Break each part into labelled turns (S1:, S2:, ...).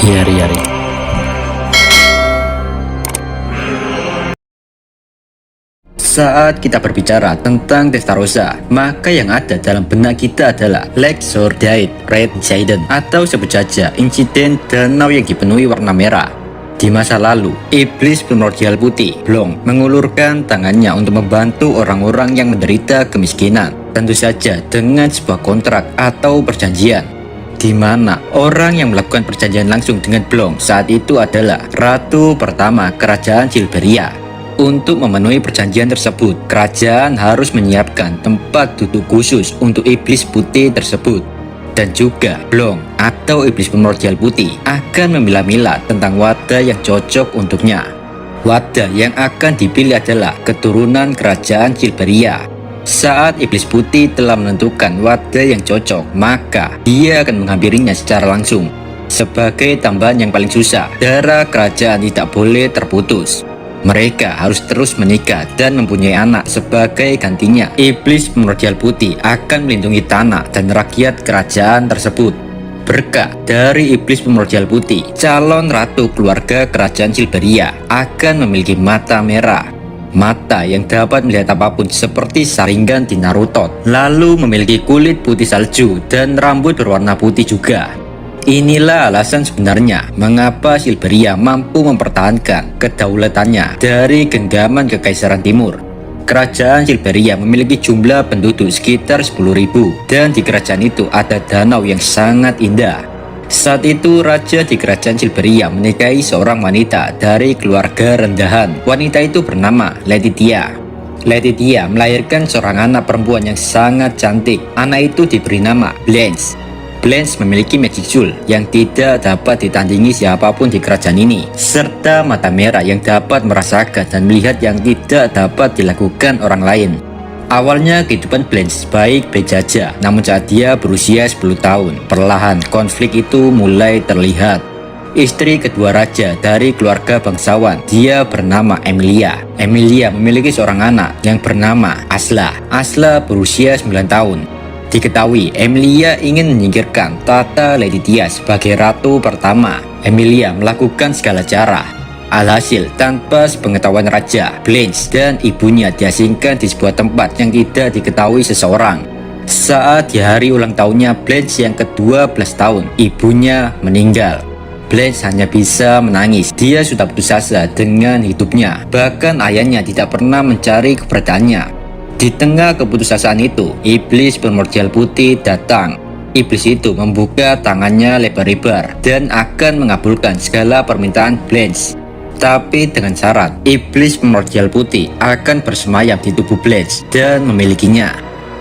S1: di hari-hari. Saat kita berbicara tentang Testarossa, maka yang ada dalam benak kita adalah Laxordite Red Incident, atau sebut saja insiden danau yang dipenuhi warna merah. Di masa lalu, iblis primordial putih, Blong, mengulurkan tangannya untuk membantu orang-orang yang menderita kemiskinan, tentu saja dengan sebuah kontrak atau perjanjian, di mana orang yang melakukan perjanjian langsung dengan Blong saat itu adalah Ratu pertama Kerajaan Silberia. Untuk memenuhi perjanjian tersebut, kerajaan harus menyiapkan tempat duduk khusus untuk iblis putih tersebut. Dan juga Blong atau iblis primordial putih akan memilah-milah tentang wadah yang cocok untuknya. Wadah yang akan dipilih adalah keturunan Kerajaan Silberia. Saat iblis putih telah menentukan wadah yang cocok, maka dia akan menghampirinya secara langsung. Sebagai tambahan yang paling susah, darah kerajaan tidak boleh terputus. Mereka harus terus menikah dan mempunyai anak. Sebagai gantinya, iblis primordial putih akan melindungi tanah dan rakyat kerajaan tersebut. Berkat dari iblis primordial putih, calon ratu keluarga Kerajaan Silberia akan memiliki mata merah, mata yang dapat melihat apapun seperti Sharingan di Naruto, lalu memiliki kulit putih salju dan rambut berwarna putih juga. Inilah alasan sebenarnya mengapa Silberia mampu mempertahankan kedaulatannya dari genggaman Kekaisaran Timur. Kerajaan Silberia memiliki jumlah penduduk sekitar 10.000, dan di kerajaan itu ada danau yang sangat indah. Saat itu raja di Kerajaan Silberia menikahi seorang wanita dari keluarga rendahan. Wanita itu bernama Letitia. Letitia melahirkan seorang anak perempuan yang sangat cantik. Anak itu diberi nama Blanche. Blanche memiliki magic jewel yang tidak dapat ditandingi siapapun di kerajaan ini, serta mata merah yang dapat merasakan dan melihat yang tidak dapat dilakukan orang lain. Awalnya kehidupan Blanche baik-baik saja, namun saat dia berusia 10 tahun, perlahan konflik itu mulai terlihat. Istri kedua raja dari keluarga bangsawan, dia bernama Emilia. Emilia memiliki seorang anak yang bernama Asla. Asla berusia 9 tahun. Diketahui Emilia ingin menyingkirkan tata Letitia sebagai ratu pertama. Emilia melakukan segala cara. Alhasil, tanpa sepengetahuan raja, Blanche dan ibunya diasingkan di sebuah tempat yang tidak diketahui seseorang. Saat di hari ulang tahunnya Blanche yang ke-12 tahun, ibunya meninggal. Blanche hanya bisa menangis. Dia sudah putus asa dengan hidupnya. Bahkan ayahnya tidak pernah mencari keberadaannya. Di tengah keputusasaan itu, iblis primordial putih datang. Iblis itu membuka tangannya lebar-lebar dan akan mengabulkan segala permintaan Blanche. Tapi dengan syarat, iblis primordial putih akan bersemayam di tubuh Blanche dan memilikinya.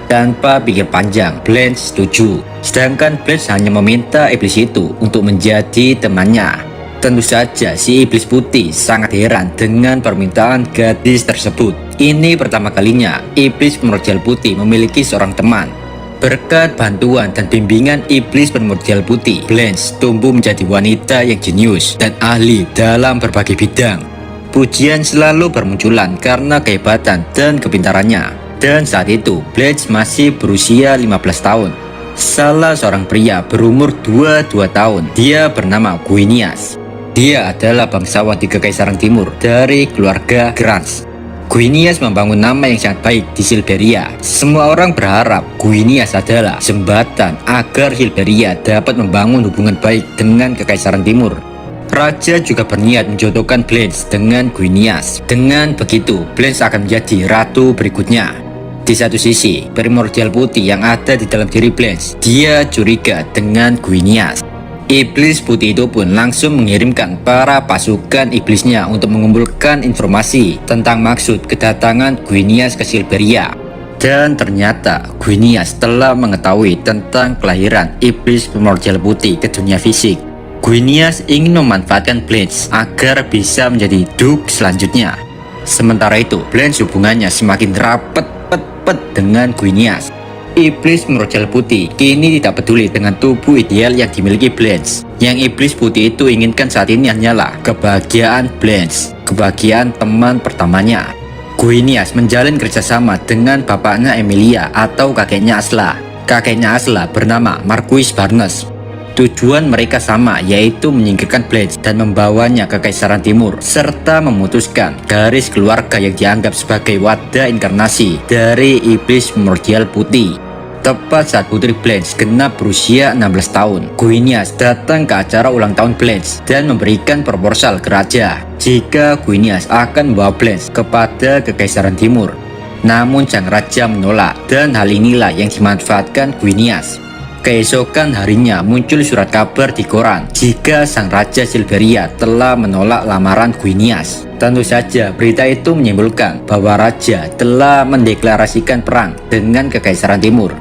S1: Tanpa pikir panjang, Blanche setuju. Sedangkan Blanche hanya meminta iblis itu untuk menjadi temannya. Tentu saja si iblis putih sangat heran dengan permintaan gadis tersebut. Ini pertama kalinya iblis primordial putih memiliki seorang teman. Berkat bantuan dan bimbingan iblis primordial putih, Blanche tumbuh menjadi wanita yang jenius dan ahli dalam berbagai bidang. Pujian selalu bermunculan karena kehebatan dan kepintarannya. Dan saat itu Blanche masih berusia 15 tahun. Salah seorang pria berumur 22 tahun. Dia bernama Guinias. Dia adalah bangsawan di Kekaisaran Timur dari keluarga Grans. Guinias membangun nama yang sangat baik di Silberia. Semua orang berharap Guinias adalah jembatan agar Silberia dapat membangun hubungan baik dengan Kekaisaran Timur. Raja juga berniat menjodohkan Blanche dengan Guinias. Dengan begitu, Blanche akan menjadi ratu berikutnya. Di satu sisi, primordial putih yang ada di dalam diri Blanche, dia curiga dengan Guinias. Iblis putih itu pun langsung mengirimkan para pasukan iblisnya untuk mengumpulkan informasi tentang maksud kedatangan Guinias ke Silberia. Dan ternyata Guinias telah mengetahui tentang kelahiran iblis primordial putih ke dunia fisik. Guinias ingin memanfaatkan Blanche agar bisa menjadi Duke selanjutnya. Sementara itu, Blanche hubungannya semakin rapat dengan Guinias. Iblis primordial putih kini tidak peduli dengan tubuh ideal yang dimiliki Blanche. Yang iblis putih itu inginkan saat ini hanyalah kebahagiaan Blanche, kebahagiaan teman pertamanya. Guinias menjalin kerjasama dengan bapaknya Emilia atau kakeknya Asla. Kakeknya Asla bernama Marquis Barnes. Tujuan mereka sama, yaitu menyingkirkan Blanche dan membawanya ke Kekaisaran Timur, serta memutuskan garis keluarga yang dianggap sebagai wadah inkarnasi dari iblis primordial putih. Tepat saat Putri Blanche genap berusia 16 tahun, Guinias datang ke acara ulang tahun Blanche dan memberikan proposal ke raja jika Guinias akan membawa Blanche kepada Kekaisaran Timur. Namun sang raja menolak, dan hal inilah yang dimanfaatkan Guinias. Keesokan harinya muncul surat kabar di koran jika sang raja Silveria telah menolak lamaran Guinias. Tentu saja berita itu menyimpulkan bahwa raja telah mendeklarasikan perang dengan Kekaisaran Timur.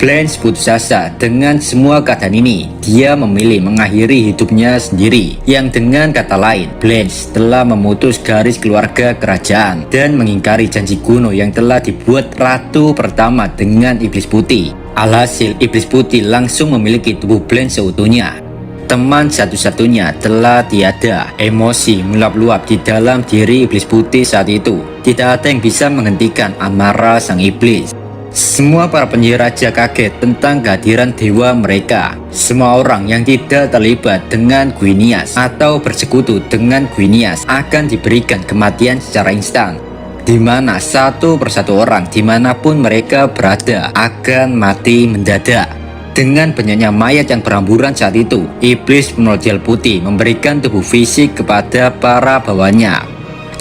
S1: Blanche putus asa dengan semua keadaan ini. Dia memilih mengakhiri hidupnya sendiri, yang dengan kata lain, Blanche telah memutus garis keluarga kerajaan dan mengingkari janji kuno yang telah dibuat ratu pertama dengan iblis putih. Alhasil, iblis putih langsung memiliki tubuh Blanche seutuhnya. Teman satu-satunya telah tiada. Emosi meluap-luap di dalam diri iblis putih saat itu. Tidak ada yang bisa menghentikan amarah sang iblis. Semua para penyihir raja kaget tentang kehadiran dewa mereka. Semua orang yang tidak terlibat dengan Guinias atau bersekutu dengan Guinias akan diberikan kematian secara instan, di mana satu persatu orang dimanapun mereka berada akan mati mendadak. Dengan banyaknya mayat yang berhamburan saat itu, iblis primordial putih memberikan tubuh fisik kepada para bawahnya.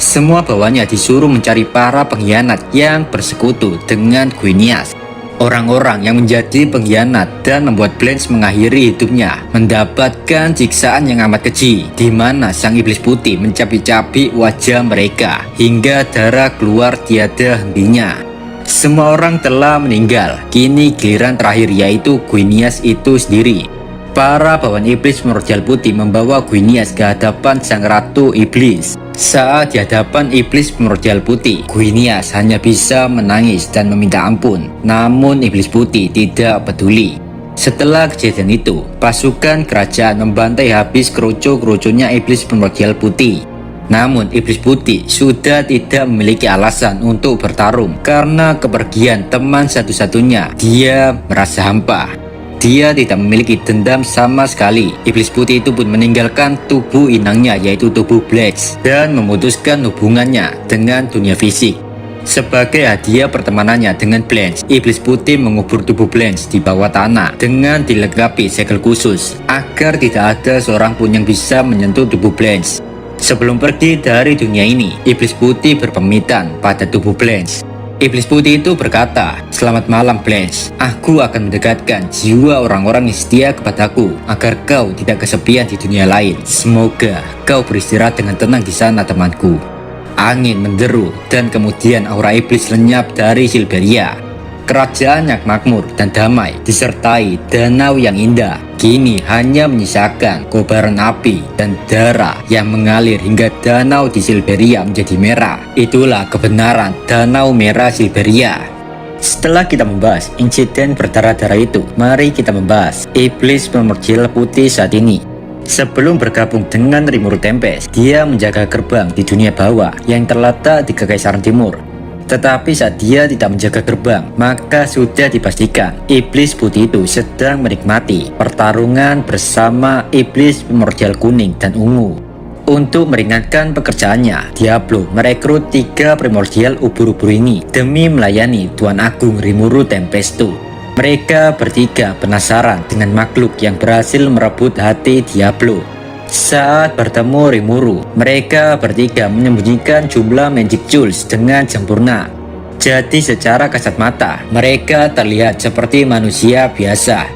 S1: Semua bawahnya disuruh mencari para pengkhianat yang bersekutu dengan Guinias. Orang-orang yang menjadi pengkhianat dan membuat Blanche mengakhiri hidupnya mendapatkan siksaan yang amat keji, di mana sang iblis putih mencapi-capi wajah mereka hingga darah keluar tiada hentinya. Semua orang telah meninggal. Kini giliran terakhir, yaitu Guinias itu sendiri. Para bawahan iblis primordial putih membawa Guinias ke hadapan sang ratu iblis. Saat di hadapan iblis primordial putih, Guinias hanya bisa menangis dan meminta ampun. Namun iblis putih tidak peduli. Setelah kejadian itu, pasukan kerajaan membantai habis kerucu-kerucunya iblis primordial putih. Namun iblis putih sudah tidak memiliki alasan untuk bertarung karena kepergian teman satu-satunya. Dia merasa hampa. Dia tidak memiliki dendam sama sekali. Iblis putih itu pun meninggalkan tubuh inangnya, yaitu tubuh Blanche, dan memutuskan hubungannya dengan dunia fisik. Sebagai hadiah pertemanannya dengan Blanche, iblis putih mengubur tubuh Blanche di bawah tanah dengan dilengkapi segel khusus agar tidak ada seorang pun yang bisa menyentuh tubuh Blanche. Sebelum pergi dari dunia ini, iblis putih berpamitan pada tubuh Blanche. Iblis putih itu berkata, "Selamat malam Blanche, aku akan mendekatkan jiwa orang-orang yang setia kepadaku agar kau tidak kesepian di dunia lain. Semoga kau beristirahat dengan tenang di sana temanku." Angin menderu dan kemudian aura iblis lenyap dari Silveria. Kerajaan yang makmur dan damai disertai danau yang indah kini hanya menyisakan kobaran api dan darah yang mengalir hingga danau di Silveria menjadi merah. Itulah kebenaran Danau Merah Silveria. Setelah kita membahas insiden berdarah-darah itu, mari kita membahas iblis primordial putih saat ini. Sebelum bergabung dengan Rimuru Tempest, dia menjaga gerbang di dunia bawah yang terletak di Kekaisaran Timur. Tetapi saat dia tidak menjaga gerbang, maka sudah dipastikan iblis putih itu sedang menikmati pertarungan bersama iblis primordial kuning dan ungu. Untuk meringankan pekerjaannya, Diablo merekrut 3 primordial ubur-ubur ini demi melayani Tuan Agung Rimuru Tempestu. Mereka bertiga penasaran dengan makhluk yang berhasil merebut hati Diablo. Saat bertemu Rimuru, mereka bertiga menyembunyikan jumlah magic jewels dengan sempurna. Jadi secara kasat mata, mereka terlihat seperti manusia biasa.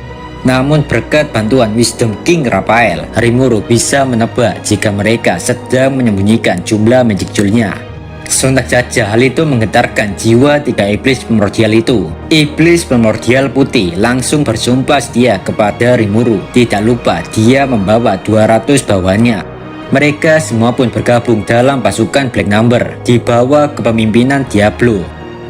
S1: Namun berkat bantuan Wisdom King Raphael, Rimuru bisa menebak jika mereka sedang menyembunyikan jumlah magic jewelnya. Sontak saja hal itu menggetarkan jiwa 3 iblis primordial itu. Iblis primordial putih langsung bersumpah setia kepada Rimuru. Tidak lupa dia membawa 200 bawahannya. Mereka semua pun bergabung dalam pasukan Black Number di bawah kepemimpinan Diablo.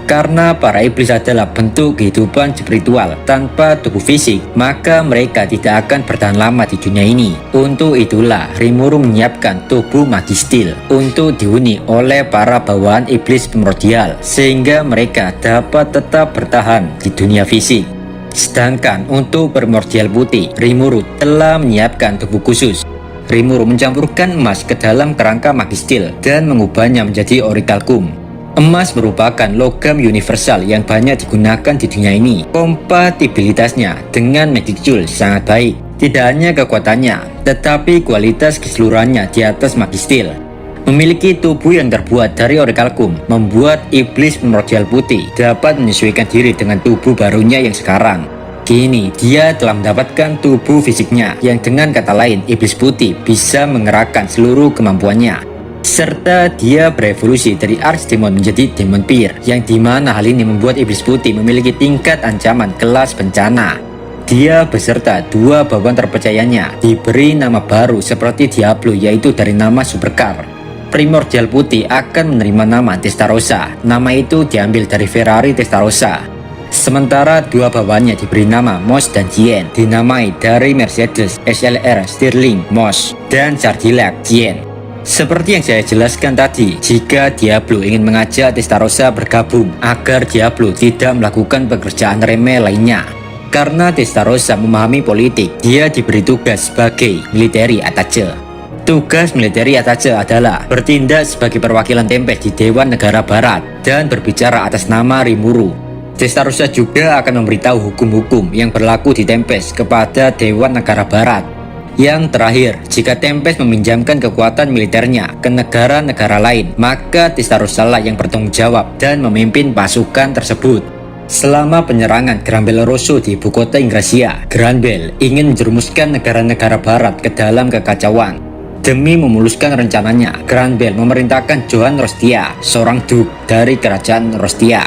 S1: Karena para iblis adalah bentuk kehidupan spiritual tanpa tubuh fisik, maka mereka tidak akan bertahan lama di dunia ini. Untuk itulah Rimuru menyiapkan tubuh magistil untuk dihuni oleh para bawahan iblis primordial, sehingga mereka dapat tetap bertahan di dunia fisik. Sedangkan untuk primordial putih, Rimuru telah menyiapkan tubuh khusus. Rimuru mencampurkan emas ke dalam kerangka magistil dan mengubahnya menjadi orichalcum. Emas merupakan logam universal yang banyak digunakan di dunia ini. Kompatibilitasnya dengan magic jewel sangat baik. Tidak hanya kekuatannya, tetapi kualitas keseluruhannya di atas magistil. Memiliki tubuh yang terbuat dari orichalcum membuat iblis primordial putih dapat menyesuaikan diri dengan tubuh barunya yang sekarang. Kini dia telah mendapatkan tubuh fisiknya yang dengan kata lain iblis putih bisa mengerahkan seluruh kemampuannya. Serta dia berevolusi dari archdemon menjadi demon peer, yang dimana hal ini membuat iblis putih memiliki tingkat ancaman kelas bencana. Dia beserta dua bawahan terpercayanya diberi nama baru seperti Diablo, yaitu dari nama Supercar. Primordial putih akan menerima nama Testarossa. Nama itu diambil dari Ferrari Testarossa. Sementara dua bawahannya diberi nama Moss dan Jien, dinamai dari Mercedes SLR Stirling Moss dan Cadillac Jien. Seperti yang saya jelaskan tadi, jika Diablo ingin mengajak Testarossa bergabung agar Diablo tidak melakukan pekerjaan remeh lainnya. Karena Testarossa memahami politik, dia diberi tugas sebagai military attaché. Tugas military attaché adalah bertindak sebagai perwakilan Tempest di Dewan Negara Barat dan berbicara atas nama Rimuru. Testarossa juga akan memberitahu hukum-hukum yang berlaku di Tempest kepada Dewan Negara Barat. Yang terakhir, jika Tempest meminjamkan kekuatan militernya ke negara-negara lain, maka Testarossa lah yang bertanggung jawab dan memimpin pasukan tersebut. Selama penyerangan Granbell Rosso di ibu kota Ingracia, Granbell ingin menjerumuskan negara-negara Barat ke dalam kekacauan. Demi memuluskan rencananya, Granbell memerintahkan Johann Rostia, seorang duke dari kerajaan Rostia.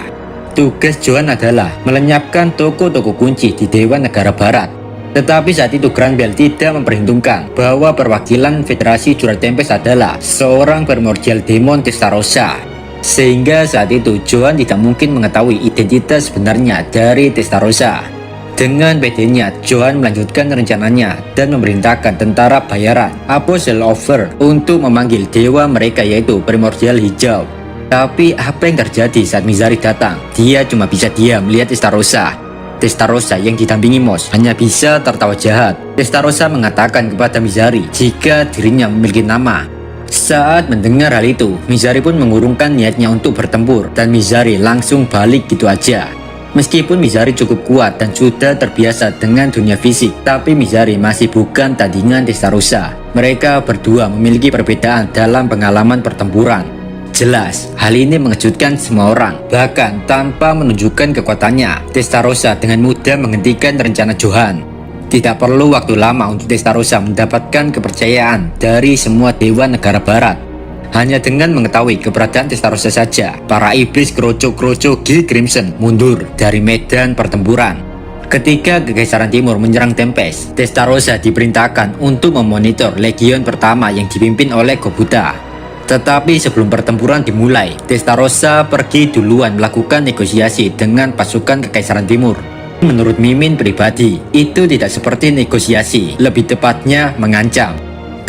S1: Tugas Johann adalah melenyapkan toko-toko kunci di Dewan Negara Barat. Tetapi saat itu Granbell tidak memperhitungkan bahwa perwakilan Federasi Juara Tempest adalah seorang primordial demon Testarossa. Sehingga saat itu Johann tidak mungkin mengetahui identitas sebenarnya dari Testarossa. Dengan pedenya, Johann melanjutkan rencananya dan memerintahkan tentara bayaran Apostle Over untuk memanggil dewa mereka, yaitu Primordial Hijau. Tapi apa yang terjadi saat Mizari datang? Dia cuma bisa diam melihat Testarossa. Testarossa yang didampingi Moss hanya bisa tertawa jahat. Testarossa mengatakan kepada Mizari jika dirinya memiliki nama. Saat mendengar hal itu, Mizari pun mengurungkan niatnya untuk bertempur dan Mizari langsung balik gitu aja. Meskipun Mizari cukup kuat dan sudah terbiasa dengan dunia fisik, tapi Mizari masih bukan tandingan Testarossa. Mereka berdua memiliki perbedaan dalam pengalaman pertempuran. Jelas, hal ini mengejutkan semua orang. Bahkan tanpa menunjukkan kekuatannya, Testarossa dengan mudah menghentikan rencana Johann. Tidak perlu waktu lama untuk Testarossa mendapatkan kepercayaan dari semua dewa negara barat. Hanya dengan mengetahui keberadaan Testarossa saja, para iblis kroco-kroco Guild Crimson mundur dari medan pertempuran. Ketika Kekaisaran Timur menyerang Tempest, Testarossa diperintahkan untuk memonitor legion pertama yang dipimpin oleh Gobuta. Tetapi sebelum pertempuran dimulai, Testarossa pergi duluan melakukan negosiasi dengan pasukan Kekaisaran Timur. Menurut Mimin pribadi, itu tidak seperti negosiasi, lebih tepatnya mengancam.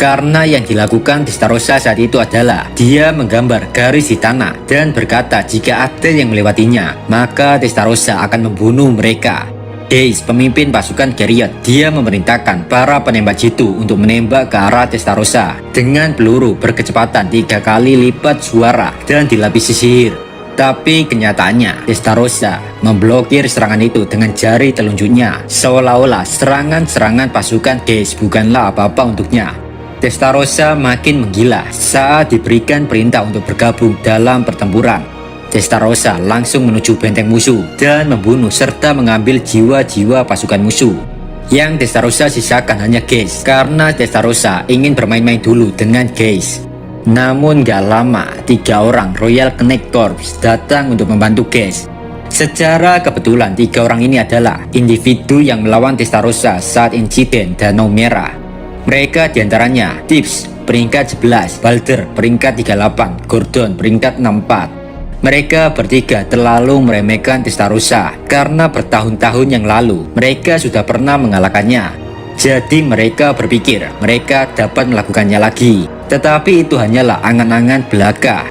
S1: Karena yang dilakukan Testarossa saat itu adalah dia menggambar garis di tanah dan berkata jika ada yang melewatinya, maka Testarossa akan membunuh mereka. Geis, pemimpin pasukan Geriot, dia memerintahkan para penembak jitu untuk menembak ke arah Testarossa dengan peluru berkecepatan 3 kali lipat suara dan dilapisi sihir. Tapi kenyataannya, Testarossa memblokir serangan itu dengan jari telunjuknya, seolah-olah serangan-serangan pasukan Geis bukanlah apa-apa untuknya. Testarossa makin menggila saat diberikan perintah untuk bergabung dalam pertempuran. Testarossa langsung menuju benteng musuh dan membunuh serta mengambil jiwa-jiwa pasukan musuh. Yang Testarossa sisakan hanya Geis, karena Testarossa ingin bermain-main dulu dengan Geis. Namun gak lama, 3 orang Royal Knight Corps datang untuk membantu Geis. Secara kebetulan 3 orang ini adalah individu yang melawan Testarossa saat insiden Danau Merah. Mereka diantaranya Tips peringkat 11, Balder peringkat 38, Gordon peringkat 64. Mereka bertiga terlalu meremehkan Testarossa karena bertahun-tahun yang lalu mereka sudah pernah mengalahkannya. Jadi mereka berpikir mereka dapat melakukannya lagi. Tetapi itu hanyalah angan-angan belaka.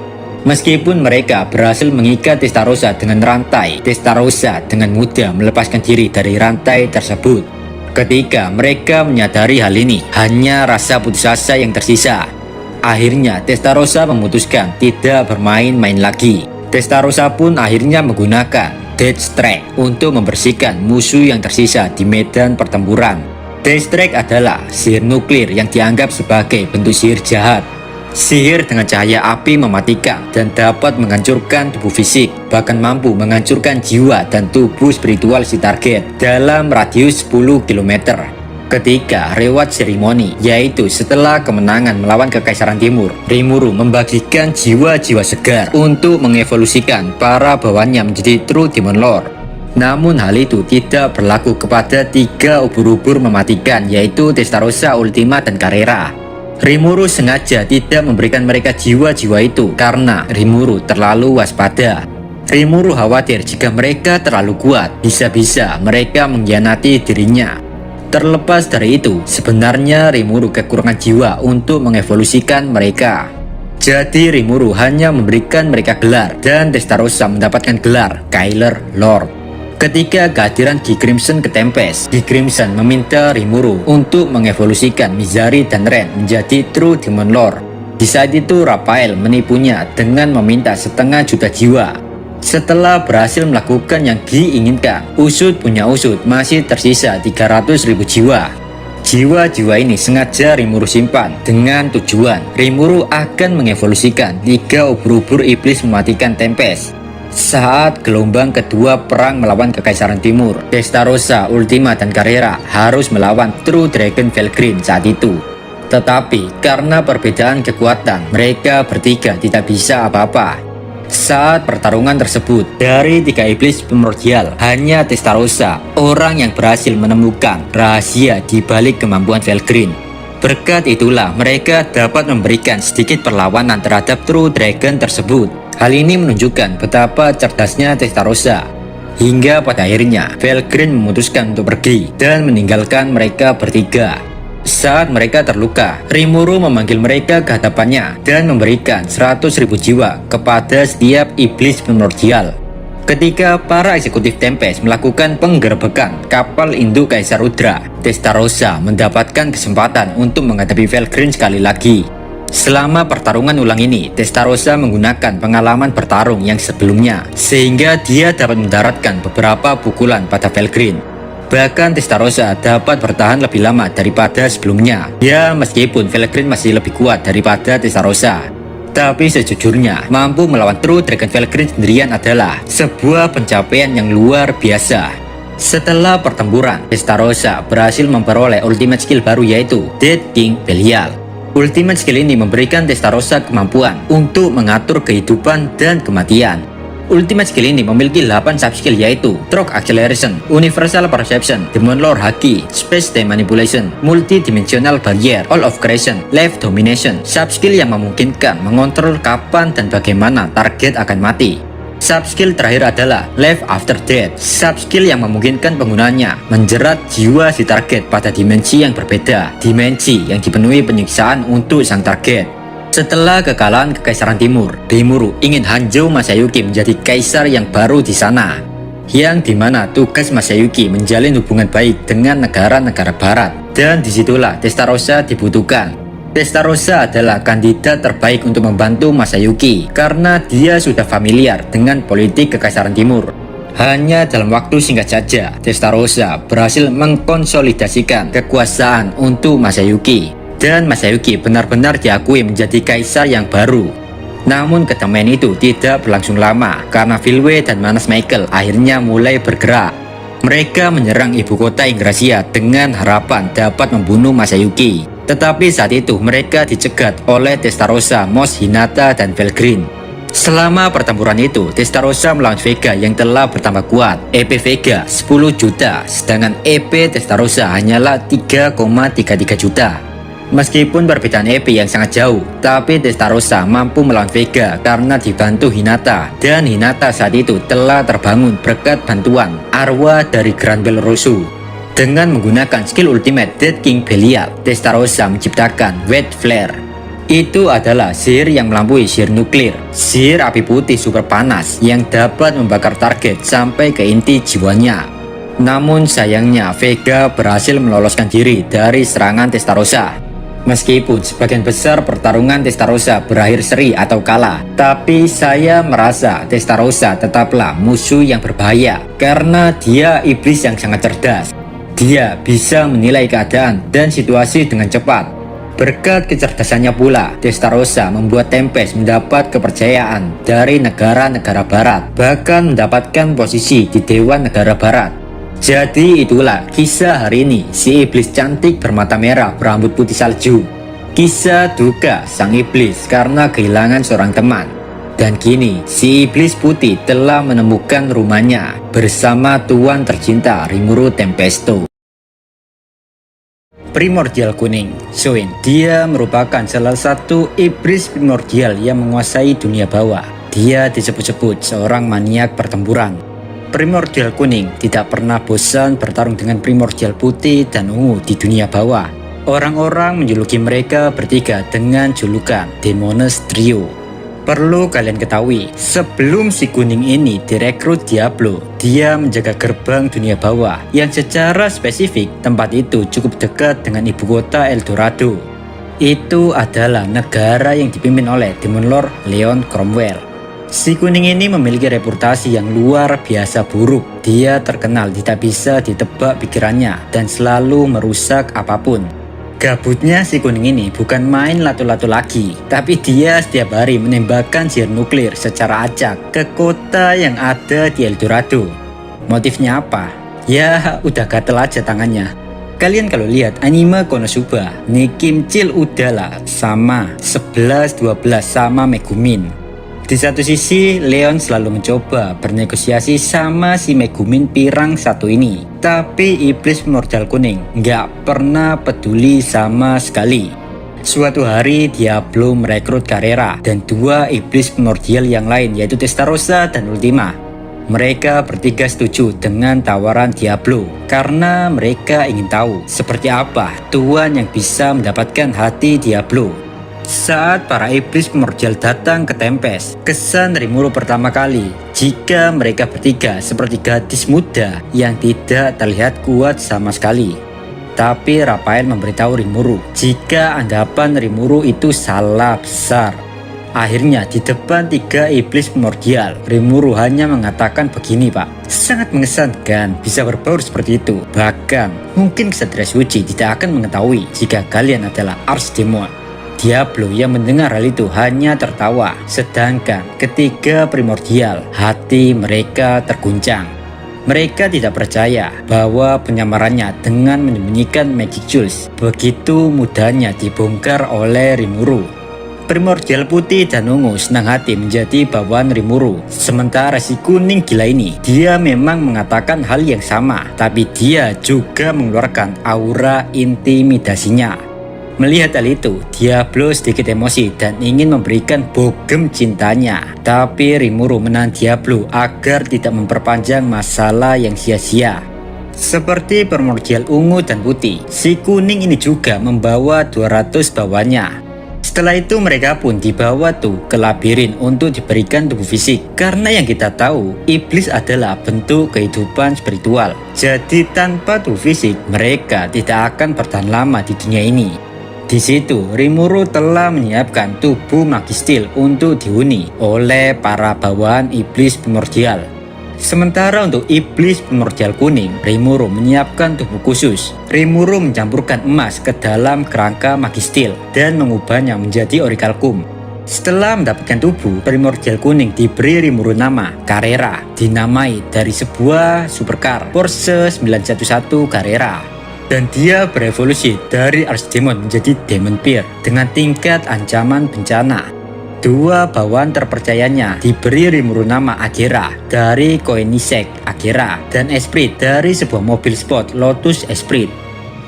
S1: Meskipun mereka berhasil mengikat Testarossa dengan rantai, Testarossa dengan mudah melepaskan diri dari rantai tersebut. Ketika mereka menyadari hal ini, hanya rasa putus asa yang tersisa. Akhirnya Testarossa memutuskan tidak bermain-main lagi. Testarossa pun akhirnya menggunakan Death Strike untuk membersihkan musuh yang tersisa di medan pertempuran. Death Strike adalah sihir nuklir yang dianggap sebagai bentuk sihir jahat. Sihir dengan cahaya api mematikan dan dapat menghancurkan tubuh fisik, bahkan mampu menghancurkan jiwa dan tubuh spiritual si target dalam radius 10 km. Ketika reward seremoni, yaitu setelah kemenangan melawan Kekaisaran Timur, Rimuru membagikan jiwa-jiwa segar untuk mengevolusikan para bawahannya menjadi True Demon Lord. Namun hal itu tidak berlaku kepada 3 ubur-ubur mematikan, yaitu Testarossa, Ultima, dan Carrera. Rimuru sengaja tidak memberikan mereka jiwa-jiwa itu karena Rimuru terlalu waspada. Rimuru khawatir jika mereka terlalu kuat, bisa-bisa mereka mengkhianati dirinya. Terlepas dari itu, sebenarnya Rimuru kekurangan jiwa untuk mengevolusikan mereka. Jadi Rimuru hanya memberikan mereka gelar dan Testarossa mendapatkan gelar Kyler Lord. Ketika kehadiran Gi Crimson ke Tempest, Gi Crimson meminta Rimuru untuk mengevolusikan Mizari dan Ren menjadi True Demon Lord. Di saat itu Raphael menipunya dengan meminta 500 juta jiwa. Setelah berhasil melakukan yang Gi inginkan, Usut punya Usut masih tersisa 300.000 jiwa. Jiwa-jiwa ini sengaja Rimuru simpan dengan tujuan Rimuru akan mengevolusikan 3 ubur-ubur iblis mematikan Tempest. Saat gelombang kedua perang melawan Kekaisaran Timur, Testarossa, Ultima, dan Carrera harus melawan True Dragon Felgreen saat itu. Tetapi karena perbedaan kekuatan, mereka bertiga tidak bisa apa-apa. Saat pertarungan tersebut, dari 3 iblis primordial, hanya Testarossa, orang yang berhasil menemukan rahasia di balik kemampuan Felgreen. Berkat itulah mereka dapat memberikan sedikit perlawanan terhadap True Dragon tersebut. Hal ini menunjukkan betapa cerdasnya Testarossa. Hingga pada akhirnya, Felgreen memutuskan untuk pergi dan meninggalkan mereka bertiga. Saat mereka terluka, Rimuru memanggil mereka ke hadapannya dan memberikan 100.000 jiwa kepada setiap iblis primordial. Ketika para eksekutif Tempest melakukan penggerbekan kapal induk Kaisar Udra, Testarossa mendapatkan kesempatan untuk menghadapi Felgreen sekali lagi. Selama pertarungan ulang ini, Testarossa menggunakan pengalaman bertarung yang sebelumnya, sehingga dia dapat mendaratkan beberapa pukulan pada Felgreen. Bahkan Testarossa dapat bertahan lebih lama daripada sebelumnya. Ya, meskipun Felgreen masih lebih kuat daripada Testarossa, tapi sejujurnya mampu melawan True Dragon Felgreen sendirian adalah sebuah pencapaian yang luar biasa. Setelah pertempuran, Testarossa berhasil memperoleh ultimate skill baru, yaitu Dead King Belial. Ultimate skill ini memberikan Testarossa kemampuan untuk mengatur kehidupan dan kematian. Ultimate skill ini memiliki 8 subskill, yaitu Stroke Acceleration, Universal Perception, Demon Lore Haki, Space Time Manipulation, Multidimensional Barrier, All of Creation, Life Domination. Subskill yang memungkinkan mengontrol kapan dan bagaimana target akan mati. Subskill terakhir adalah Life After Death. Subskill yang memungkinkan penggunanya menjerat jiwa si target pada dimensi yang berbeda, dimensi yang dipenuhi penyiksaan untuk sang target. Setelah kekalahan Kekaisaran Timur, Rimuru ingin Hanzou Masayuki menjadi kaisar yang baru di sana, yang dimana tugas Masayuki menjalin hubungan baik dengan negara-negara barat, dan disitulah Testarossa dibutuhkan. Testarossa adalah kandidat terbaik untuk membantu Masayuki karena dia sudah familiar dengan politik Kekaisaran Timur. Hanya dalam waktu singkat saja, Testarossa berhasil mengkonsolidasikan kekuasaan untuk Masayuki. Dan Masayuki benar-benar diakui menjadi kaisar yang baru. Namun kedamaian itu tidak berlangsung lama karena Filwe dan Manas Michael akhirnya mulai bergerak. Mereka menyerang ibu kota Yggdrasil dengan harapan dapat membunuh Masayuki. Tetapi saat itu mereka dicegat oleh Testarossa, Mos, Hinata, dan Felgreen. Selama pertempuran itu, Testarossa melawan Vega yang telah bertambah kuat. EP Vega 10 juta, sedangkan EP Testarossa hanyalah 3,33 juta. Meskipun perbedaan EP yang sangat jauh, tapi Testarossa mampu melawan Vega karena dibantu Hinata, dan Hinata saat itu telah terbangun berkat bantuan arwah dari Grand Bell Rosu. Dengan menggunakan skill ultimate Dead King Belial, Testarossa menciptakan White Flare. Itu adalah sihir yang melampaui sihir nuklir, sihir api putih super panas yang dapat membakar target sampai ke inti jiwanya. Namun sayangnya Vega berhasil meloloskan diri dari serangan Testarossa. Meskipun sebagian besar pertarungan Testarossa berakhir seri atau kalah, tapi saya merasa Testarossa tetaplah musuh yang berbahaya karena dia iblis yang sangat cerdas. Dia bisa menilai keadaan dan situasi dengan cepat. Berkat kecerdasannya pula, Testarossa membuat Tempest mendapat kepercayaan dari negara-negara barat, bahkan mendapatkan posisi di Dewan Negara Barat. Jadi itulah kisah hari ini, si iblis cantik bermata merah berambut putih salju. Kisah duka sang iblis karena kehilangan seorang teman. Dan kini, si iblis putih telah menemukan rumahnya bersama tuan tercinta Rimuru Tempesto. Primordial kuning, Soin. Dia merupakan salah satu iblis primordial yang menguasai dunia bawah. Dia disebut-sebut seorang maniak pertempuran. Primordial kuning tidak pernah bosan bertarung dengan primordial putih dan ungu di dunia bawah. Orang-orang menjuluki mereka bertiga dengan julukan Demoness Trio. Perlu kalian ketahui, sebelum si kuning ini direkrut Diablo, dia menjaga gerbang dunia bawah yang secara spesifik tempat itu cukup dekat dengan ibu kota Eldorado. Itu adalah negara yang dipimpin oleh Demon Lord Leon Cromwell. Si kuning ini memiliki reputasi yang luar biasa buruk. Dia terkenal tidak bisa ditebak pikirannya dan selalu merusak apapun. Gabutnya si kuning ini bukan main lato-lato lagi, tapi dia setiap hari menembakkan sihir nuklir secara acak ke kota yang ada di Eldorado. Motifnya apa? Ya udah gatel aja tangannya. Kalian kalau lihat anime Konosuba, Nikimcil udahlah sama 11-12 sama Megumin. Di satu sisi, Leon selalu mencoba bernegosiasi sama si Megumin pirang satu ini. Tapi iblis primordial kuning nggak pernah peduli sama sekali. Suatu hari, Diablo merekrut Carrera dan dua iblis primordial yang lain yaitu Testarossa dan Ultima. Mereka bertiga setuju dengan tawaran Diablo karena mereka ingin tahu seperti apa tuan yang bisa mendapatkan hati Diablo. Saat para iblis primordial datang ke Tempest, kesan Rimuru pertama kali jika mereka bertiga seperti gadis muda yang tidak terlihat kuat sama sekali. Tapi Raphael memberitahu Rimuru jika anggapan Rimuru itu salah besar. Akhirnya di depan tiga iblis primordial, Rimuru hanya mengatakan begini, Pak. Sangat mengesankan bisa berbaur seperti itu. Bahkan mungkin Ksatria Suci tidak akan mengetahui jika kalian adalah Archdemon. Diablo yang mendengar hal itu hanya tertawa, sedangkan ketiga primordial hati mereka terguncang. Mereka tidak percaya bahwa penyamarannya dengan menyembunyikan Magic Jewels begitu mudahnya dibongkar oleh Rimuru. Primordial putih dan ungu senang hati menjadi bawahan Rimuru. Sementara si kuning gila ini, dia memang mengatakan hal yang sama, tapi dia juga mengeluarkan aura intimidasinya. Melihat hal itu, Diablo sedikit emosi dan ingin memberikan bogem cintanya. Tapi Rimuru menahan Diablo agar tidak memperpanjang masalah yang sia-sia. Seperti primordial ungu dan putih, si kuning ini juga membawa 200 bawahannya. Setelah itu mereka pun dibawa tuh ke labirin untuk diberikan tubuh fisik. Karena yang kita tahu, iblis adalah bentuk kehidupan spiritual. Jadi tanpa tubuh fisik, mereka tidak akan bertahan lama di dunia ini. Di situ, Rimuru telah menyiapkan tubuh Magistil untuk dihuni oleh para bawahan iblis primordial. Sementara untuk iblis primordial kuning, Rimuru menyiapkan tubuh khusus. Rimuru mencampurkan emas ke dalam kerangka Magistil dan mengubahnya menjadi Orichalcum. Setelah mendapatkan tubuh primordial kuning, diberi Rimuru nama Carrera, dinamai dari sebuah supercar Porsche 911 Carrera. Dan dia berevolusi dari Archdemon menjadi Demon Peer dengan tingkat ancaman bencana. Dua bawahan terpercayanya diberi Rimuru nama Agera dari Koenigsegg Agera dan Esprit dari sebuah mobil sport Lotus Esprit.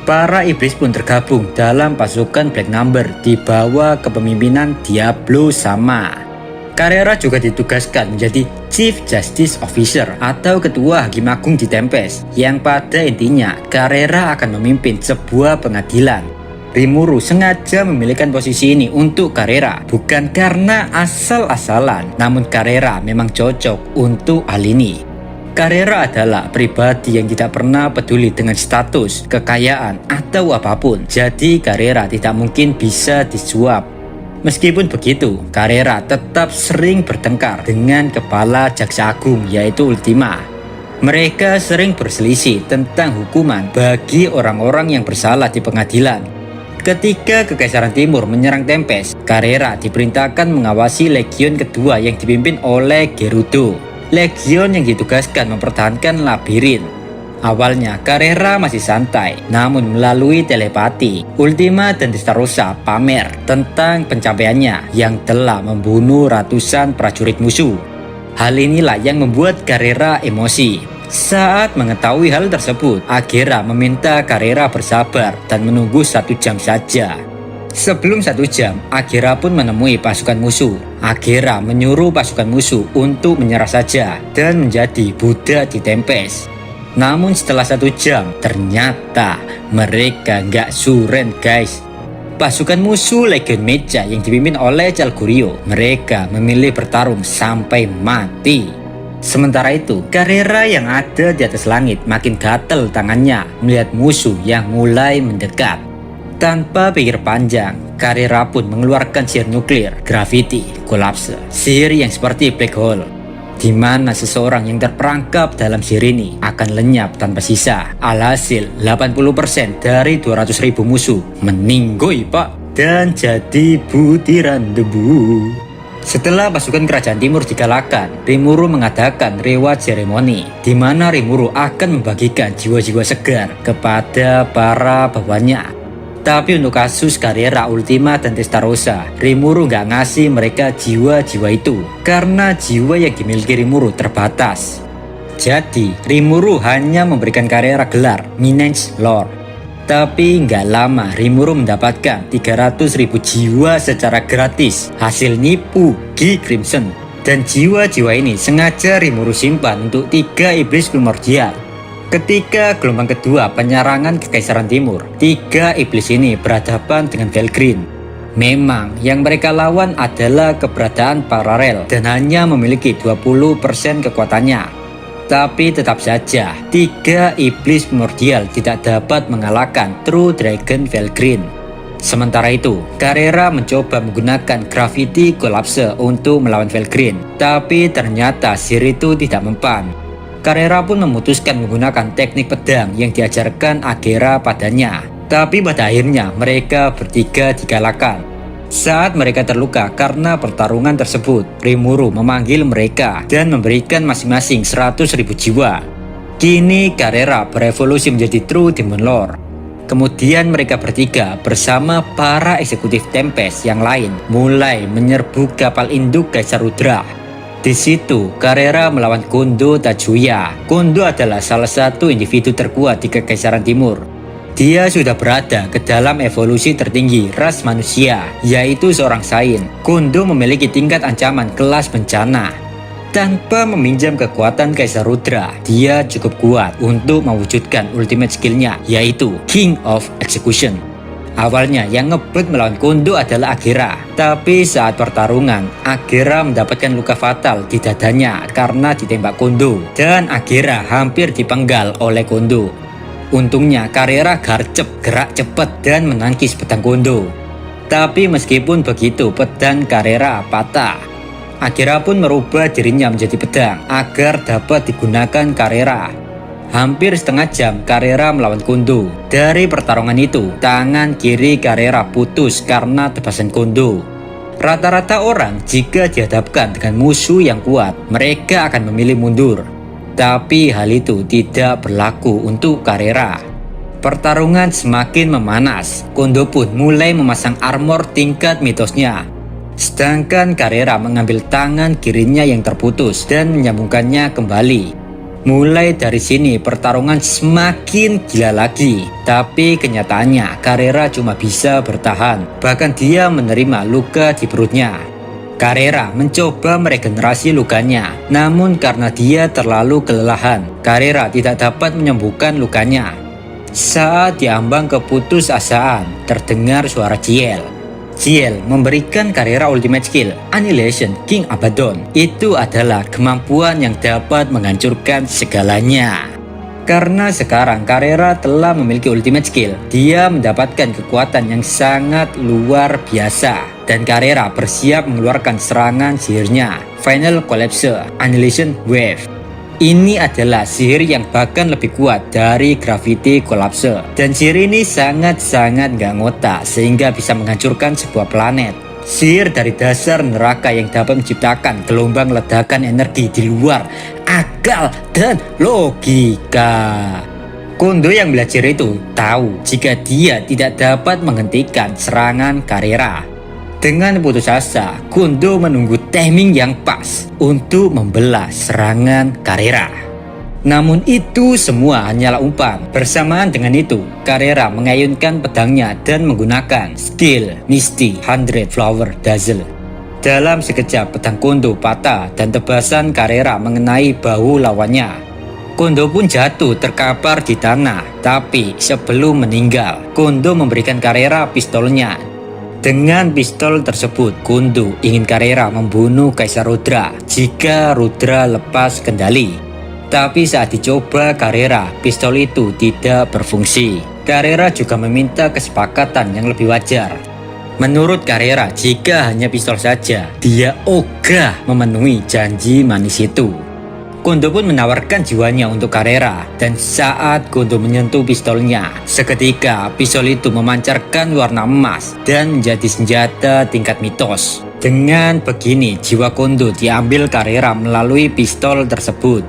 S1: Para iblis pun tergabung dalam pasukan Black Number di bawah kepemimpinan Diablo sama. Carrera juga ditugaskan menjadi Chief Justice Officer atau Ketua Hakim Agung di Tempest, yang pada intinya Carrera akan memimpin sebuah pengadilan. Rimuru sengaja memilihkan posisi ini untuk Carrera, bukan karena asal-asalan, namun Carrera memang cocok untuk hal ini. Carrera adalah pribadi yang tidak pernah peduli dengan status, kekayaan, atau apapun. Jadi Carrera tidak mungkin bisa disuap. Meskipun begitu, Carrera tetap sering bertengkar dengan kepala jaksa agung yaitu Ultima. Mereka sering berselisih tentang hukuman bagi orang-orang yang bersalah di pengadilan. Ketika Kekaisaran Timur menyerang Tempest, Carrera diperintahkan mengawasi Legion kedua yang dipimpin oleh Gerudo. Legion yang ditugaskan mempertahankan labirin. Awalnya Carrera masih santai, namun melalui telepati, Ultima dan Testarossa pamer tentang pencapaiannya yang telah membunuh ratusan prajurit musuh. Hal inilah yang membuat Carrera emosi. Saat mengetahui hal tersebut, Agera meminta Carrera bersabar dan menunggu 1 jam saja. Sebelum 1 jam, Agera pun menemui pasukan musuh. Agera menyuruh pasukan musuh untuk menyerah saja dan menjadi budak di Tempest. Namun setelah 1 jam, ternyata mereka nggak suren guys. Pasukan musuh Legion Mecha yang dipimpin oleh Calgurio, mereka memilih bertarung sampai mati. Sementara itu, Carrera yang ada di atas langit makin gatel tangannya melihat musuh yang mulai mendekat. Tanpa pikir panjang, Carrera pun mengeluarkan sihir nuklir, Gravity Collapse, sihir yang seperti black hole, di mana seseorang yang terperangkap dalam sihir ini akan lenyap tanpa sisa. Alhasil, 80% dari 200.000 musuh meninggoy pak, dan jadi butiran debu. Setelah pasukan kerajaan timur dikalahkan, Rimuru mengadakan reward ceremony, di mana Rimuru akan membagikan jiwa-jiwa segar kepada para bawahannya. Tapi untuk kasus Carrera, Ultima, dan Testarossa, Rimuru nggak ngasih mereka jiwa-jiwa itu, karena jiwa yang dimiliki Rimuru terbatas. Jadi, Rimuru hanya memberikan Carrera gelar Minen's Lord. Tapi nggak lama Rimuru mendapatkan 300.000 jiwa secara gratis hasil nipu Gi Crimson. Dan jiwa-jiwa ini sengaja Rimuru simpan untuk 3 iblis primordial. Ketika gelombang kedua penyerangan Kekaisaran Timur, 3 iblis ini berhadapan dengan Felgreen. Memang yang mereka lawan adalah keberadaan paralel dan hanya memiliki 20% kekuatannya. Tapi tetap saja, 3 iblis primordial tidak dapat mengalahkan True Dragon Felgreen. Sementara itu, Carrera mencoba menggunakan Gravity Collapse untuk melawan Felgreen, tapi ternyata sihir itu tidak mempan. Carrera pun memutuskan menggunakan teknik pedang yang diajarkan Agera padanya. Tapi pada akhirnya mereka bertiga dikalahkan. Saat mereka terluka karena pertarungan tersebut, Rimuru memanggil mereka dan memberikan masing-masing 100.000 jiwa. Kini Carrera berevolusi menjadi True Demon Lord. Kemudian mereka bertiga bersama para eksekutif Tempest yang lain mulai menyerbu kapal induk Kaisar Rudra. Di situ, Carrera melawan Kondo Tajuya. Kondo adalah salah satu individu terkuat di Kekaisaran Timur. Dia sudah berada ke dalam evolusi tertinggi ras manusia, yaitu seorang Saint. Kondo memiliki tingkat ancaman kelas bencana. Tanpa meminjam kekuatan Kaisar Rudra, dia cukup kuat untuk mewujudkan ultimate skillnya, yaitu King of Execution. Awalnya yang ngebet melawan Kondo adalah Agera, tapi saat pertarungan, Agera mendapatkan luka fatal di dadanya karena ditembak Kondo, dan Agera hampir dipenggal oleh Kondo. Untungnya Carrera garcep, gerak cepat dan menangkis pedang Kondo. Tapi meskipun begitu, pedang Carrera patah. Agera pun merubah dirinya menjadi pedang agar dapat digunakan Carrera. Hampir setengah jam Carrera melawan Kondo. Dari pertarungan itu, tangan kiri Carrera putus karena tebasan Kondo. Rata-rata orang jika dihadapkan dengan musuh yang kuat, mereka akan memilih mundur. Tapi hal itu tidak berlaku untuk Carrera. Pertarungan semakin memanas. Kondo pun mulai memasang armor tingkat mitosnya. Sedangkan Carrera mengambil tangan kirinya yang terputus dan menyambungkannya kembali. Mulai dari sini pertarungan semakin gila lagi. Tapi kenyataannya Carrera cuma bisa bertahan. Bahkan dia menerima luka di perutnya. Carrera mencoba meregenerasi lukanya, namun karena dia terlalu kelelahan, Carrera tidak dapat menyembuhkan lukanya. Saat diambang keputusasaan, terdengar suara Ciel. Ciel memberikan Carrera Ultimate Skill Annihilation King Abaddon. Itu adalah kemampuan yang dapat menghancurkan segalanya. Karena sekarang Carrera telah memiliki ultimate skill, dia mendapatkan kekuatan yang sangat luar biasa. Dan Carrera bersiap mengeluarkan serangan sihirnya, Final Collapse Annihilation Wave. Ini adalah sihir yang bahkan lebih kuat dari Gravity Collapse. Dan sihir ini sangat-sangat gak ngotak sehingga bisa menghancurkan sebuah planet. Sihir dari dasar neraka yang dapat menciptakan gelombang ledakan energi di luar akal dan logika. Kondo yang belajar itu tahu jika dia tidak dapat menghentikan serangan Carrera. Dengan putus asa, Kondo menunggu timing yang pas untuk membelah serangan Carrera. Namun itu semua hanyalah umpan. Bersamaan dengan itu, Carrera mengayunkan pedangnya dan menggunakan skill Misty 100 Flower Dazzle. Dalam sekejap pedang Kondo patah dan tebasan Carrera mengenai bahu lawannya. Kondo pun jatuh terkapar di tanah. Tapi sebelum meninggal, Kondo memberikan Carrera pistolnya. Dengan pistol tersebut, Kondo ingin Carrera membunuh Kaisar Rudra jika Rudra lepas kendali. Tapi saat dicoba Carrera, pistol itu tidak berfungsi. Carrera juga meminta kesepakatan yang lebih wajar. Menurut Carrera, jika hanya pistol saja, dia ogah memenuhi janji manis itu. Kondo pun menawarkan jiwanya untuk Carrera. Dan saat Kondo menyentuh pistolnya, seketika pistol itu memancarkan warna emas dan menjadi senjata tingkat mitos. Dengan begini, jiwa Kondo diambil Carrera melalui pistol tersebut.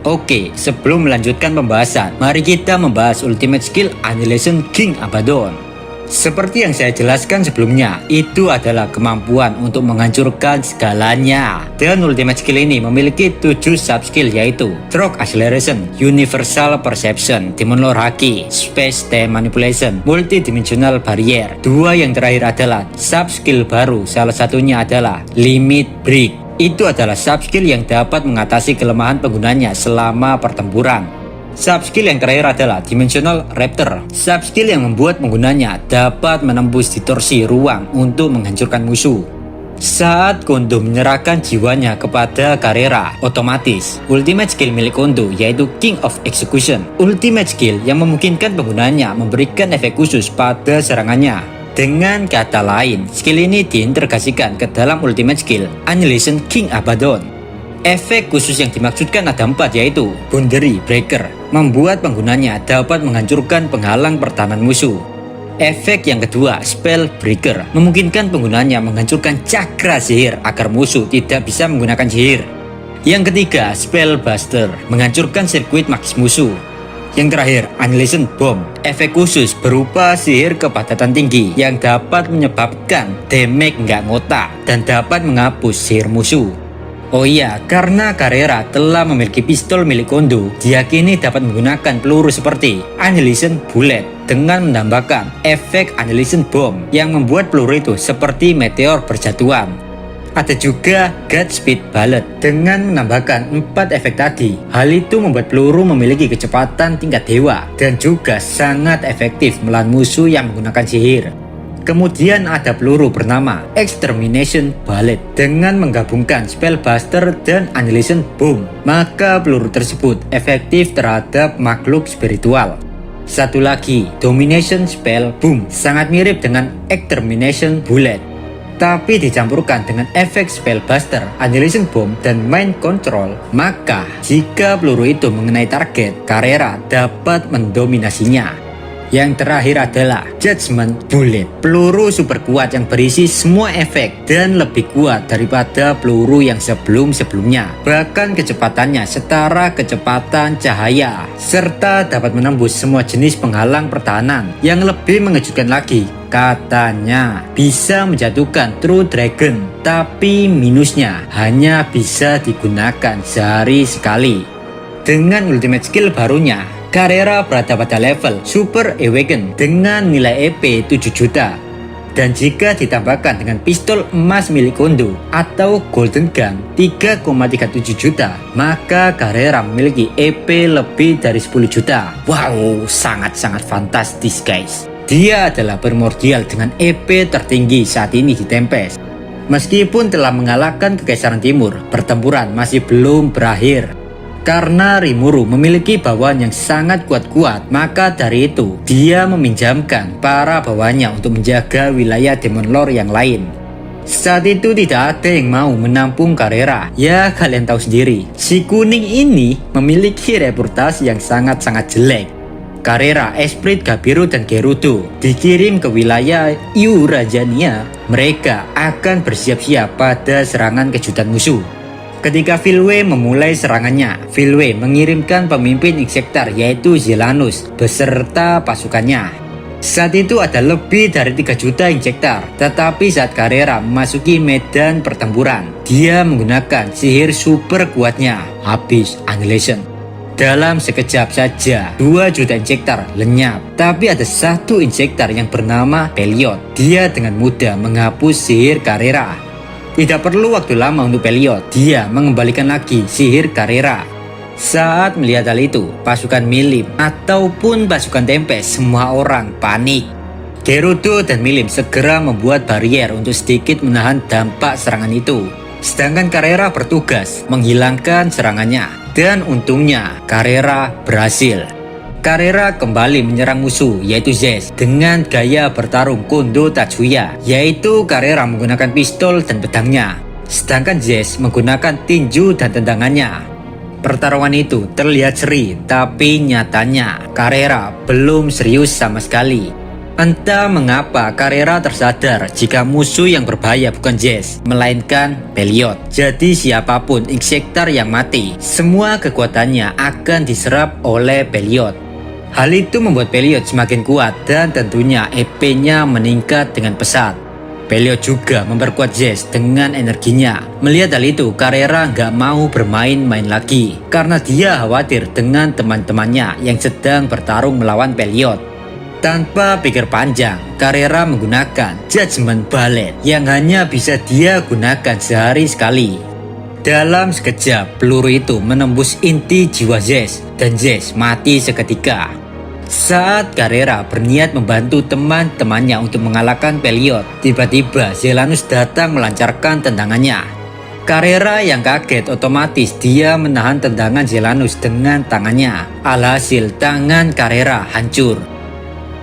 S1: Oke, sebelum melanjutkan pembahasan, mari kita membahas Ultimate Skill Annihilation King Abaddon. Seperti yang saya jelaskan sebelumnya, itu adalah kemampuan untuk menghancurkan segalanya. Dan Ultimate Skill ini memiliki 7 sub-skill yaitu Stroke Acceleration, Universal Perception, Demon Lord Haki, Space Time Manipulation, Multidimensional Barrier. 2 yang terakhir adalah sub-skill baru, salah satunya adalah Limit Break. Itu adalah sub-skill yang dapat mengatasi kelemahan penggunanya selama pertempuran. Sub-skill yang terakhir adalah Dimensional Raptor. Sub-skill yang membuat penggunanya dapat menembus distorsi ruang untuk menghancurkan musuh. Saat Kondo menyerahkan jiwanya kepada Carrera, otomatis Ultimate Skill milik Kondo yaitu King of Execution. Ultimate Skill yang memungkinkan penggunanya memberikan efek khusus pada serangannya. Dengan kata lain, skill ini diintegrasikan ke dalam Ultimate Skill Annihilation King Abaddon. Efek khusus yang dimaksudkan ada 4 yaitu Boundary Breaker, membuat penggunanya dapat menghancurkan penghalang pertahanan musuh. Efek yang kedua, Spell Breaker, memungkinkan penggunanya menghancurkan cakra sihir agar musuh tidak bisa menggunakan sihir. Yang ketiga, Spell Buster, menghancurkan sirkuit magis musuh. Yang terakhir, Annihilation Bomb, efek khusus berupa sihir kepadatan tinggi yang dapat menyebabkan damage nggak ngotak dan dapat menghapus sihir musuh. Oh iya, karena Carrera telah memiliki pistol milik Kondo, diyakini dapat menggunakan peluru seperti Annihilation Bullet dengan menambahkan efek Annihilation Bomb yang membuat peluru itu seperti meteor berjatuhan. Ada juga Godspeed Bullet dengan menambahkan 4 efek tadi. Hal itu membuat peluru memiliki kecepatan tingkat dewa dan juga sangat efektif melawan musuh yang menggunakan sihir. Kemudian ada peluru bernama Extermination Bullet dengan menggabungkan Spellbuster dan Annihilation Bomb. Maka peluru tersebut efektif terhadap makhluk spiritual. Satu lagi, Domination Spell Boom, sangat mirip dengan Extermination Bullet, tapi dicampurkan dengan efek Spellbuster, Annihilation Bomb, dan Mind Control. Maka jika peluru itu mengenai target, Carrera dapat mendominasinya. Yang terakhir adalah Judgment Bullet, peluru super kuat yang berisi semua efek dan lebih kuat daripada peluru yang sebelum-sebelumnya. Bahkan kecepatannya setara kecepatan cahaya, serta dapat menembus semua jenis penghalang pertahanan. Yang lebih mengejutkan lagi, katanya bisa menjatuhkan True Dragon, tapi minusnya hanya bisa digunakan sehari sekali. Dengan ultimate skill barunya, Carrera berada pada level Super Awaken dengan nilai EP 7 juta. Dan jika ditambahkan dengan pistol emas milik Kondo atau Golden Gun 3,37 juta, maka Carrera memiliki EP lebih dari 10 juta. Wow, sangat-sangat fantastis guys. Dia adalah primordial dengan EP tertinggi saat ini di Tempest. Meskipun telah mengalahkan Kekaisaran Timur, pertempuran masih belum berakhir. Karena Rimuru memiliki bawahan yang sangat kuat-kuat, maka dari itu dia meminjamkan para bawahannya untuk menjaga wilayah Demon Lord yang lain. Saat itu tidak ada yang mau menampung Carrera. Ya kalian tahu sendiri, si kuning ini memiliki reputasi yang sangat-sangat jelek. Carrera, Esprit, Gabiru, dan Gerudo dikirim ke wilayah Eurasiania. Mereka akan bersiap-siap pada serangan kejutan musuh. Ketika Filwe memulai serangannya, Filwe mengirimkan pemimpin Insektar yaitu Zelanus beserta pasukannya. Saat itu ada lebih dari 3 juta Insektar, tetapi saat Carrera memasuki medan pertempuran, dia menggunakan sihir super kuatnya, Abyss Annihilation. Dalam sekejap saja, 2 juta Insektar lenyap, tapi ada satu Insektar yang bernama Peliot. Dia dengan mudah menghapus sihir Carrera. Tidak perlu waktu lama untuk Peliot, dia mengembalikan lagi sihir Carrera. Saat melihat hal itu, pasukan Milim ataupun pasukan Tempest semua orang panik. Gerudo dan Milim segera membuat barrier untuk sedikit menahan dampak serangan itu. Sedangkan Carrera bertugas menghilangkan serangannya, dan untungnya Carrera berhasil. Carrera kembali menyerang musuh yaitu Zest dengan gaya bertarung Kondo Tatsuya, yaitu Carrera menggunakan pistol dan pedangnya, sedangkan Zest menggunakan tinju dan tendangannya. Pertarungan itu terlihat seri, tapi nyatanya Carrera belum serius sama sekali. Entah mengapa Carrera tersadar jika musuh yang berbahaya bukan Zest, melainkan Peliot. Jadi siapapun Insektar yang mati, semua kekuatannya akan diserap oleh Peliot. Hal itu membuat Peliot semakin kuat dan tentunya EP-nya meningkat dengan pesat. Peliot juga memperkuat Zest dengan energinya. Melihat hal itu, Carrera nggak mau bermain-main lagi karena dia khawatir dengan teman-temannya yang sedang bertarung melawan Peliot. Tanpa pikir panjang, Carrera menggunakan Judgment Ballet yang hanya bisa dia gunakan sehari sekali. Dalam sekejap, peluru itu menembus inti jiwa Zest dan Zest mati seketika. Saat Carrera berniat membantu teman-temannya untuk mengalahkan Peliot, tiba-tiba Zelanus datang melancarkan tendangannya. Carrera yang kaget, otomatis dia menahan tendangan Zelanus dengan tangannya. Alhasil tangan Carrera hancur.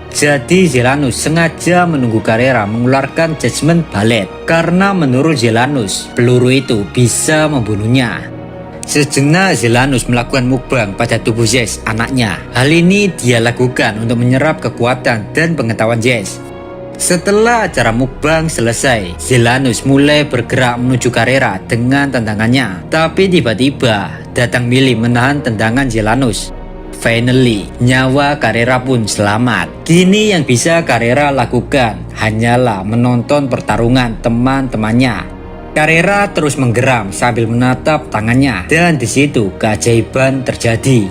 S1: Jadi Zelanus sengaja menunggu Carrera mengeluarkan Judgment Ballet karena menurut Zelanus peluru itu bisa membunuhnya. Sejenak Zelanus melakukan mukbang pada tubuh Zest anaknya. Hal ini dia lakukan untuk menyerap kekuatan dan pengetahuan Zest. Setelah acara mukbang selesai, Zelanus mulai bergerak menuju Carrera dengan tendangannya. Tapi tiba-tiba datang Milim menahan tendangan Zelanus. Finally, nyawa Carrera pun selamat. Kini yang bisa Carrera lakukan hanyalah menonton pertarungan teman-temannya. Carrera terus menggeram sambil menatap tangannya, dan di situ keajaiban terjadi.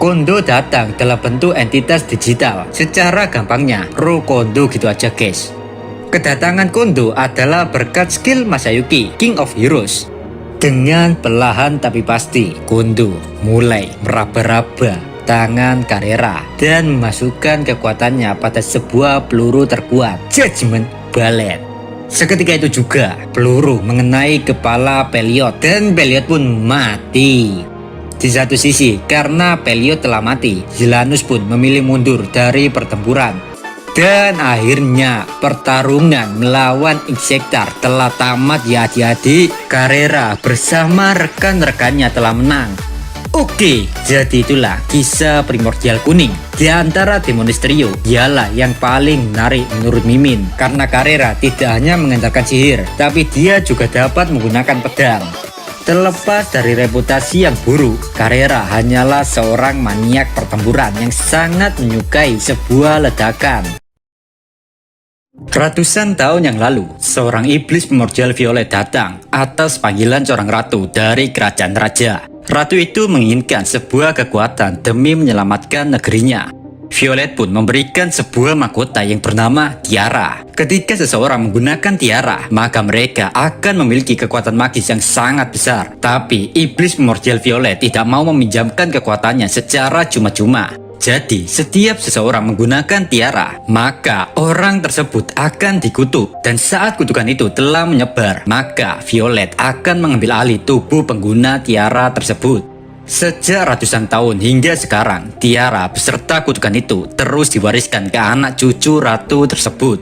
S1: Kondo datang dalam bentuk entitas digital. Secara gampangnya, Roh Kondo gitu aja guys. Kedatangan Kondo adalah berkat skill Masayuki, King of Heroes. Dengan perlahan tapi pasti, Kondo mulai meraba-raba tangan Carrera dan memasukkan kekuatannya pada sebuah peluru terkuat, Judgment Ballet. Seketika itu juga peluru mengenai kepala Peliot dan Peliot pun mati. Di satu sisi, karena Peliot telah mati, Zelanus pun memilih mundur dari pertempuran. Dan akhirnya pertarungan melawan Insektar telah tamat ya adik-adik. Carrera bersama rekan-rekannya telah menang. Oke, jadi itulah kisah primordial kuning. Di antara Demonis Trio, dialah yang paling menarik menurut Mimin. Karena Carrera tidak hanya mengandalkan sihir, tapi dia juga dapat menggunakan pedang. Terlepas dari reputasi yang buruk, Carrera hanyalah seorang maniak pertempuran yang sangat menyukai sebuah ledakan. Ratusan tahun yang lalu, seorang iblis primordial violet datang atas panggilan seorang ratu dari kerajaan raja. Ratu itu menginginkan sebuah kekuatan demi menyelamatkan negerinya. Violet pun memberikan sebuah mahkota yang bernama Tiara. Ketika seseorang menggunakan Tiara, maka mereka akan memiliki kekuatan magis yang sangat besar. Tapi iblis primordial Violet tidak mau meminjamkan kekuatannya secara cuma-cuma. Jadi, setiap seseorang menggunakan Tiara, maka orang tersebut akan dikutuk. Dan saat kutukan itu telah menyebar, maka Violet akan mengambil alih tubuh pengguna Tiara tersebut. Sejak ratusan tahun hingga sekarang, Tiara beserta kutukan itu terus diwariskan ke anak cucu ratu tersebut.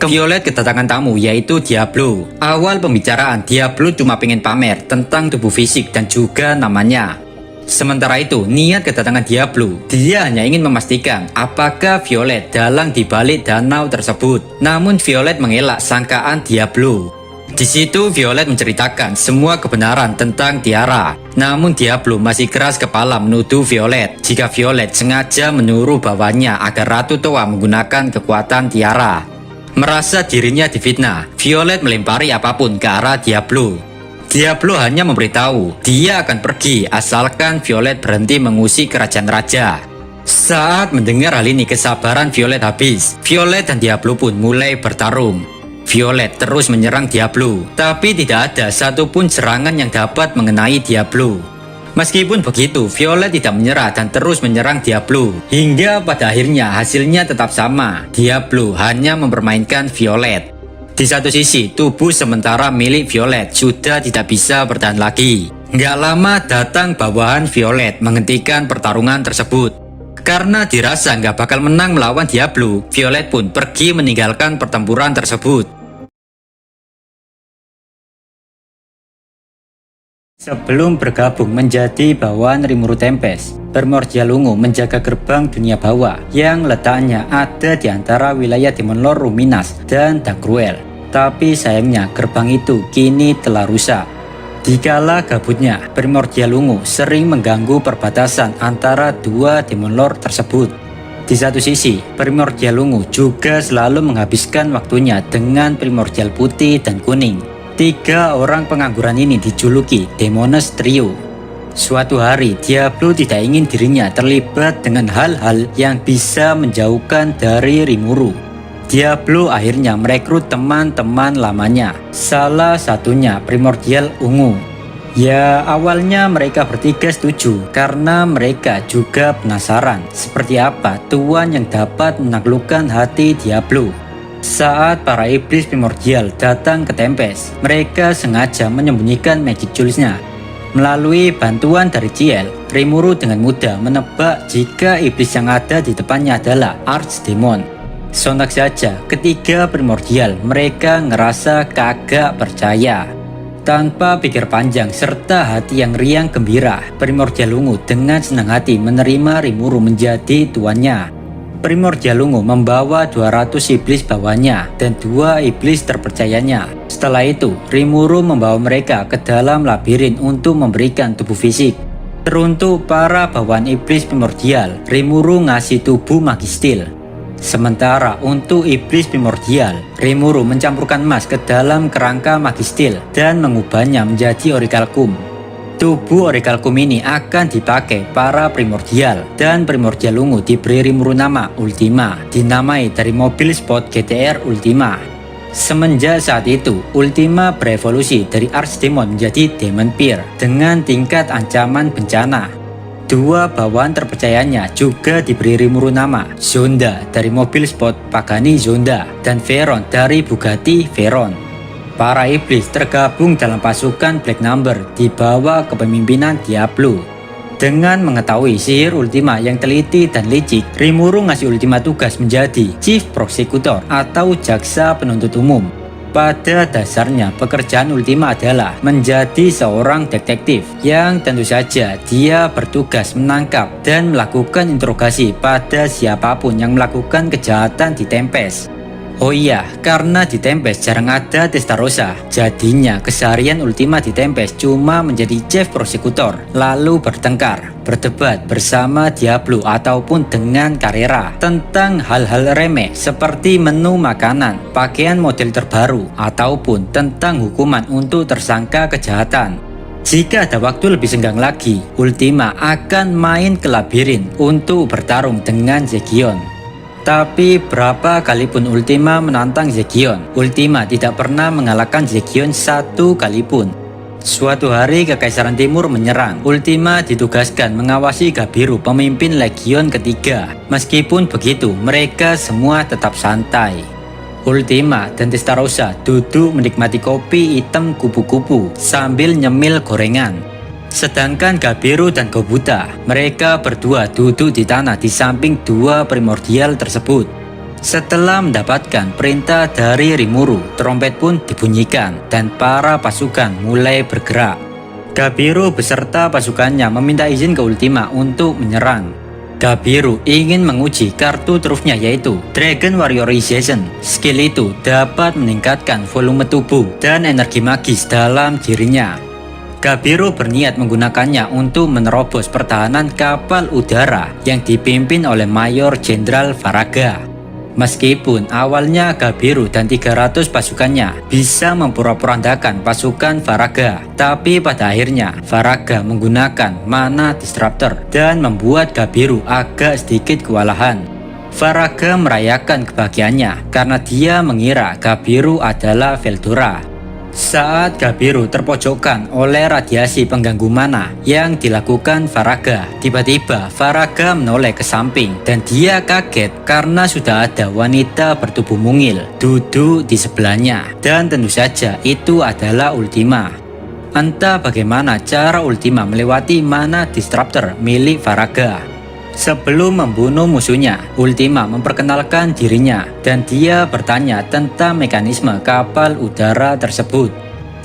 S1: Violet kedatangan tamu yaitu Diablo. Awal pembicaraan, Diablo cuma pengen pamer tentang tubuh fisik dan juga namanya. Sementara itu, niat kedatangan Diablo, dia hanya ingin memastikan apakah Violet dalang di balik danau tersebut. Namun Violet mengelak sangkaan Diablo. Di situ Violet menceritakan semua kebenaran tentang Tiara. Namun Diablo masih keras kepala menuduh Violet jika Violet sengaja menyuruh bawahnya agar Ratu Toa menggunakan kekuatan Tiara. Merasa dirinya difitnah, Violet melempari apapun ke arah Diablo. Diablo hanya memberitahu dia akan pergi asalkan Violet berhenti mengusik kerajaan raja. Saat mendengar hal ini, kesabaran Violet habis. Violet dan Diablo pun mulai bertarung. Violet terus menyerang Diablo, tapi tidak ada satupun serangan yang dapat mengenai Diablo. Meskipun begitu, Violet tidak menyerah dan terus menyerang Diablo. Hingga pada akhirnya hasilnya tetap sama. Diablo hanya mempermainkan Violet. Di satu sisi, tubuh sementara milik Violet sudah tidak bisa bertahan lagi. Nggak lama datang bawahan Violet menghentikan pertarungan tersebut. Karena dirasa nggak bakal menang melawan Diablo, Violet pun pergi meninggalkan pertempuran tersebut. Sebelum bergabung menjadi bawahan Rimuru Tempest, Primordial Ungu menjaga gerbang dunia bawah yang letaknya ada di antara wilayah Demon Lord Luminas dan Darkruel. Tapi sayangnya gerbang itu kini telah rusak. Dikala gabutnya, Primordial Ungu sering mengganggu perbatasan antara dua Demon Lord tersebut. Di satu sisi, Primordial Ungu juga selalu menghabiskan waktunya dengan Primordial Putih dan Kuning. Tiga orang pengangguran ini dijuluki Demoness Trio. Suatu hari, Diablo tidak ingin dirinya terlibat dengan hal-hal yang bisa menjauhkan dari Rimuru. Diablo akhirnya merekrut teman-teman lamanya, salah satunya Primordial Ungu. Ya, awalnya mereka bertiga setuju karena mereka juga penasaran seperti apa tuan yang dapat menaklukkan hati Diablo. Saat para iblis primordial datang ke Tempest, mereka sengaja menyembunyikan magic jewels-nya. Melalui bantuan dari Ciel, Rimuru dengan mudah menebak jika iblis yang ada di depannya adalah Archdemon. Sontak saja, ketiga primordial mereka ngerasa kagak percaya. Tanpa pikir panjang serta hati yang riang gembira, Primordial Ungu dengan senang hati menerima Rimuru menjadi tuannya. Primordial Ungu membawa 200 iblis bawahnya dan 2 iblis terpercayanya. Setelah itu, Rimuru membawa mereka ke dalam labirin untuk memberikan tubuh fisik. Teruntuk para bawahan iblis primordial, Rimuru ngasih tubuh magistil. Sementara untuk iblis primordial, Rimuru mencampurkan emas ke dalam kerangka magistil dan mengubahnya menjadi Orichalcum. Tubuh Orichalcum ini akan dipakai para primordial, dan Primordial Ungu diberi Rimuru nama Ultima, dinamai dari mobil sport GTR Ultima. Semenjak saat itu, Ultima berevolusi dari Archdemon menjadi Demon Peer dengan tingkat ancaman bencana. Dua bawahan terpercayanya juga diberi Rimuru nama Zonda dari mobil sport Pagani Zonda dan Veyron dari Bugatti Veyron. Para iblis tergabung dalam pasukan Black Number di bawah kepemimpinan Diablo. Dengan mengetahui sihir Ultima yang teliti dan licik, Rimuru ngasih Ultima tugas menjadi Chief Prosecutor atau jaksa penuntut umum. Pada dasarnya, pekerjaan Ultima adalah menjadi seorang detektif yang tentu saja dia bertugas menangkap dan melakukan interogasi pada siapapun yang melakukan kejahatan di Tempest. Oh iya, karena di Tempest jarang ada Testarossa, jadinya keseharian Ultima di Tempest cuma menjadi chief prosecutor, lalu bertengkar, berdebat bersama Diablo ataupun dengan Carrera tentang hal-hal remeh seperti menu makanan, pakaian model terbaru, ataupun tentang hukuman untuk tersangka kejahatan. Jika ada waktu lebih senggang lagi, Ultima akan main ke labirin untuk bertarung dengan Zegion. Tapi berapa kali pun Ultima menantang Zegion, Ultima tidak pernah mengalahkan Zegion satu kali pun. Suatu hari Kekaisaran Timur menyerang. Ultima ditugaskan mengawasi Gabiru, pemimpin Legion ketiga. Meskipun begitu, mereka semua tetap santai. Ultima dan Testarossa duduk menikmati kopi hitam kupu-kupu sambil nyemil gorengan. Sedangkan Gabiru dan Gobuta, mereka berdua duduk di tanah di samping dua primordial tersebut. Setelah mendapatkan perintah dari Rimuru, trompet pun dibunyikan dan para pasukan mulai bergerak. Gabiru beserta pasukannya meminta izin ke Ultima untuk menyerang. Gabiru ingin menguji kartu trufnya, yaitu Dragon Warriorization. Skill itu dapat meningkatkan volume tubuh dan energi magis dalam dirinya. Gabiru berniat menggunakannya untuk menerobos pertahanan kapal udara yang dipimpin oleh Mayor Jenderal Faraga. Meskipun awalnya Gabiru dan 300 pasukannya bisa memporak-porandakan pasukan Faraga, tapi pada akhirnya Faraga menggunakan mana disruptor dan membuat Gabiru agak sedikit kewalahan. Faraga merayakan kebahagiaannya karena dia mengira Gabiru adalah Veldora. Saat Gabiru terpojokkan oleh radiasi pengganggu mana yang dilakukan Faraga, tiba-tiba Faraga menoleh ke samping dan dia kaget karena sudah ada wanita bertubuh mungil duduk di sebelahnya, dan tentu saja itu adalah Ultima. Entah bagaimana cara Ultima melewati mana disruptor milik Faraga. Sebelum membunuh musuhnya, Ultima memperkenalkan dirinya dan dia bertanya tentang mekanisme kapal udara tersebut.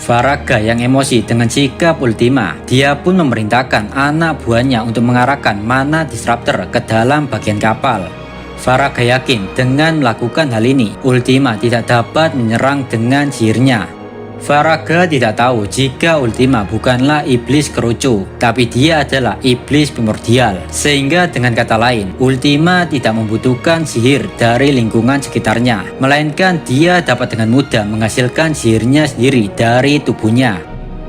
S1: Faraga yang emosi dengan sikap Ultima, dia pun memerintahkan anak buahnya untuk mengarahkan mana disruptor ke dalam bagian kapal. Faraga yakin dengan melakukan hal ini, Ultima tidak dapat menyerang dengan sihirnya. Faraga tidak tahu jika Ultima bukanlah iblis kerucu, tapi dia adalah iblis primordial. Sehingga dengan kata lain, Ultima tidak membutuhkan sihir dari lingkungan sekitarnya, melainkan dia dapat dengan mudah menghasilkan sihirnya sendiri dari tubuhnya.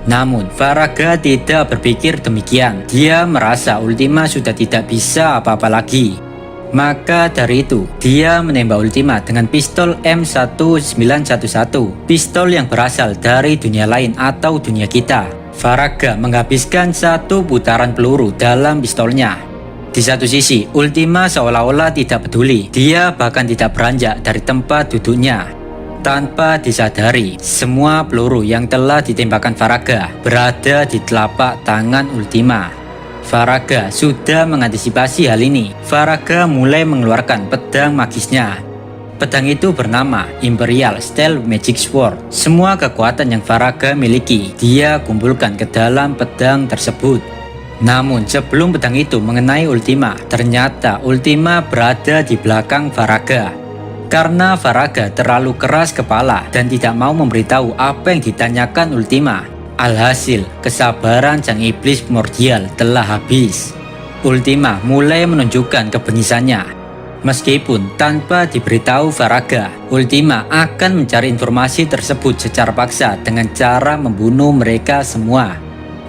S1: Namun Faraga tidak berpikir demikian. Dia merasa Ultima sudah tidak bisa apa-apa lagi. Maka dari itu, dia menembak Ultima dengan pistol M1911, pistol yang berasal dari dunia lain atau dunia kita. Faraga menghabiskan satu putaran peluru dalam pistolnya. Di satu sisi, Ultima seolah-olah tidak peduli. Dia bahkan tidak beranjak dari tempat duduknya. Tanpa disadari, semua peluru yang telah ditembakkan Faraga berada di telapak tangan Ultima. Faraga sudah mengantisipasi hal ini. Faraga mulai mengeluarkan pedang magisnya. Pedang itu bernama Imperial Steel Magic Sword. Semua kekuatan yang Faraga miliki, dia kumpulkan ke dalam pedang tersebut. Namun sebelum pedang itu mengenai Ultima, ternyata Ultima berada di belakang Faraga. Karena Faraga terlalu keras kepala dan tidak mau memberitahu apa yang ditanyakan Ultima. Alhasil, kesabaran sang iblis primordial telah habis. Ultima mulai menunjukkan kebengisannya. Meskipun tanpa diberitahu Faraga, Ultima akan mencari informasi tersebut secara paksa dengan cara membunuh mereka semua.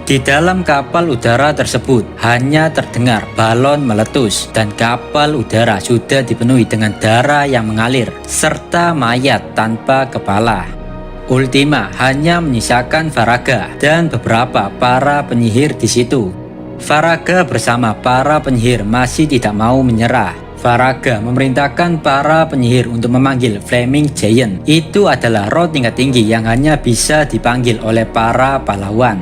S1: Di dalam kapal udara tersebut hanya terdengar balon meletus dan kapal udara sudah dipenuhi dengan darah yang mengalir serta mayat tanpa kepala. Ultima hanya menyisakan Faraga dan beberapa para penyihir di situ. Faraga bersama para penyihir masih tidak mau menyerah. Faraga memerintahkan para penyihir untuk memanggil Flaming Giant. Itu adalah roh tingkat tinggi yang hanya bisa dipanggil oleh para pahlawan.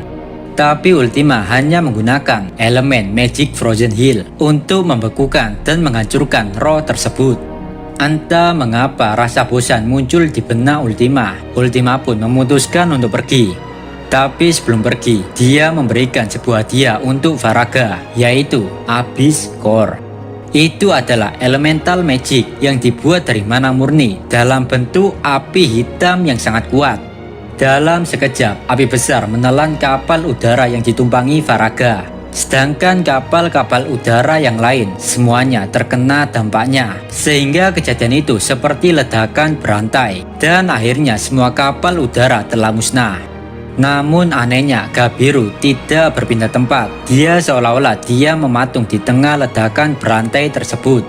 S1: Tapi Ultima hanya menggunakan elemen Magic Frozen Heal untuk membekukan dan menghancurkan roh tersebut. Entah mengapa rasa bosan muncul di benak Ultima. Ultima pun memutuskan untuk pergi. Tapi sebelum pergi, dia memberikan sebuah hadiah untuk Faraga, yaitu Abyss Core. Itu adalah elemental magic yang dibuat dari mana murni dalam bentuk api hitam yang sangat kuat. Dalam sekejap, api besar menelan kapal udara yang ditumpangi Faraga. Sedangkan kapal-kapal udara yang lain semuanya terkena dampaknya, sehingga kejadian itu seperti ledakan berantai dan akhirnya semua kapal udara telah musnah. Namun anehnya Gabiru tidak berpindah tempat. Dia seolah-olah dia mematung di tengah ledakan berantai tersebut.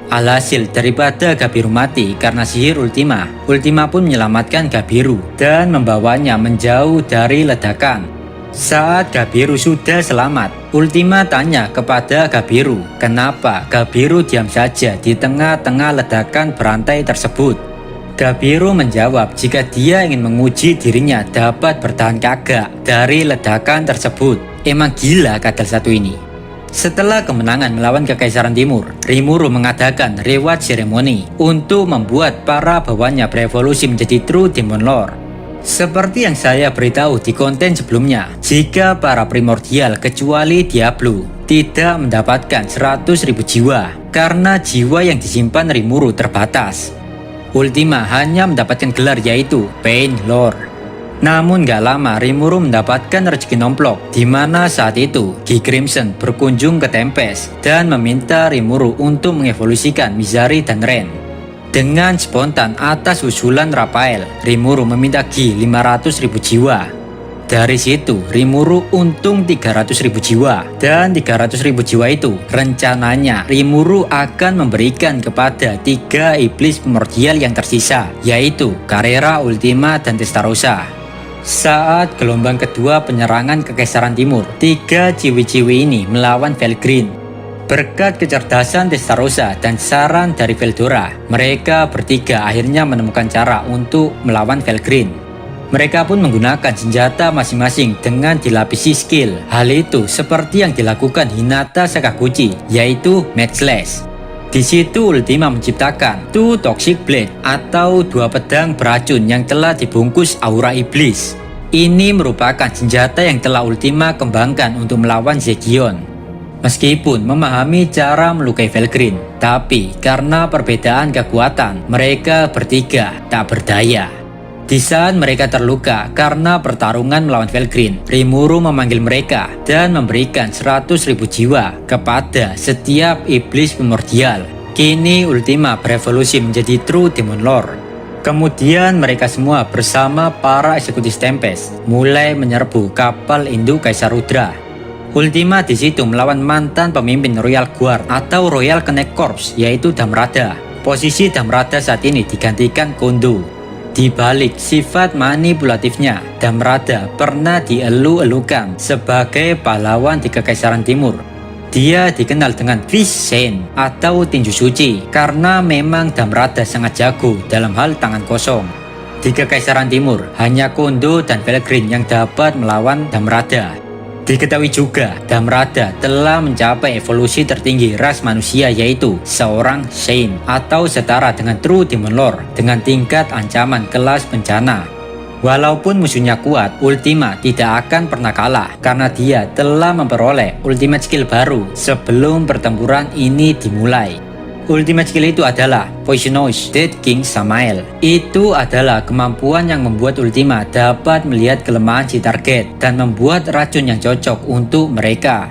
S1: Alhasil daripada Gabiru mati karena sihir Ultima, Ultima pun menyelamatkan Gabiru dan membawanya menjauh dari ledakan. Saat Gabiru sudah selamat, Ultima tanya kepada Gabiru, kenapa Gabiru diam saja di tengah-tengah ledakan berantai tersebut. Gabiru menjawab jika dia ingin menguji dirinya dapat bertahan gagah dari ledakan tersebut. Emang gila kadal satu ini. Setelah kemenangan melawan Kekaisaran Timur, Rimuru mengadakan reward ceremony untuk membuat para bawahnya berevolusi menjadi True Demon Lord. Seperti yang saya beritahu di konten sebelumnya, jika para primordial kecuali Diablo tidak mendapatkan 100.000 jiwa karena jiwa yang disimpan Rimuru terbatas. Ultima hanya mendapatkan gelar yaitu Pain Lord. Namun gak lama Rimuru mendapatkan rezeki nomplok, di mana saat itu Ki Crimson berkunjung ke Tempest dan meminta Rimuru untuk mengevolusikan Mizari dan Ren. Dengan spontan atas usulan Raphael, Rimuru meminta Ki 500.000 jiwa. Dari situ Rimuru untung 300.000 jiwa, dan 300.000 jiwa itu rencananya Rimuru akan memberikan kepada 3 iblis primordial yang tersisa, yaitu Carrera, Ultima, dan Testarossa. Saat gelombang kedua penyerangan Kekaisaran Timur, 3 ciwi-ciwi ini melawan Felgreen. Berkat kecerdasan Testarossa dan saran dari Veldora, mereka bertiga akhirnya menemukan cara untuk melawan Felgreen. Mereka pun menggunakan senjata masing-masing dengan dilapisi skill. Hal itu seperti yang dilakukan Hinata Sakaguchi, yaitu Matchless. Di situ Ultima menciptakan Two Toxic Blade atau 2 pedang beracun yang telah dibungkus aura iblis. Ini merupakan senjata yang telah Ultima kembangkan untuk melawan Zegion. Meskipun memahami cara melukai Felgreen, tapi karena perbedaan kekuatan, mereka bertiga tak berdaya. Di saat mereka terluka karena pertarungan melawan Felgreen, Rimuru memanggil mereka dan memberikan 100.000 jiwa kepada setiap iblis primordial. Kini Ultima berevolusi menjadi True Demon Lord. Kemudian mereka semua bersama para eksekutif Tempest mulai menyerbu kapal induk Kaisar Rudra. Ultima di situ melawan mantan pemimpin Royal Guard atau Royal Connect Corps, yaitu Damrada. Posisi Damrada saat ini digantikan Kondo. Di balik sifat manipulatifnya, Damrada pernah dielu-elukan sebagai pahlawan di Kekaisaran Timur. Dia dikenal dengan Fish Saint atau tinju suci karena memang Damrada sangat jago dalam hal tangan kosong. Di Kekaisaran Timur, hanya Kondo dan Felgreen yang dapat melawan Damrada. Diketahui juga, Damrada telah mencapai evolusi tertinggi ras manusia, yaitu seorang Saint atau setara dengan True Demon Lord dengan tingkat ancaman kelas bencana. Walaupun musuhnya kuat, Ultima tidak akan pernah kalah karena dia telah memperoleh ultimate skill baru sebelum pertempuran ini dimulai. Ultimate skill itu adalah Poisonous Dead King Samael. Itu adalah kemampuan yang membuat Ultima dapat melihat kelemahan si target dan membuat racun yang cocok untuk mereka.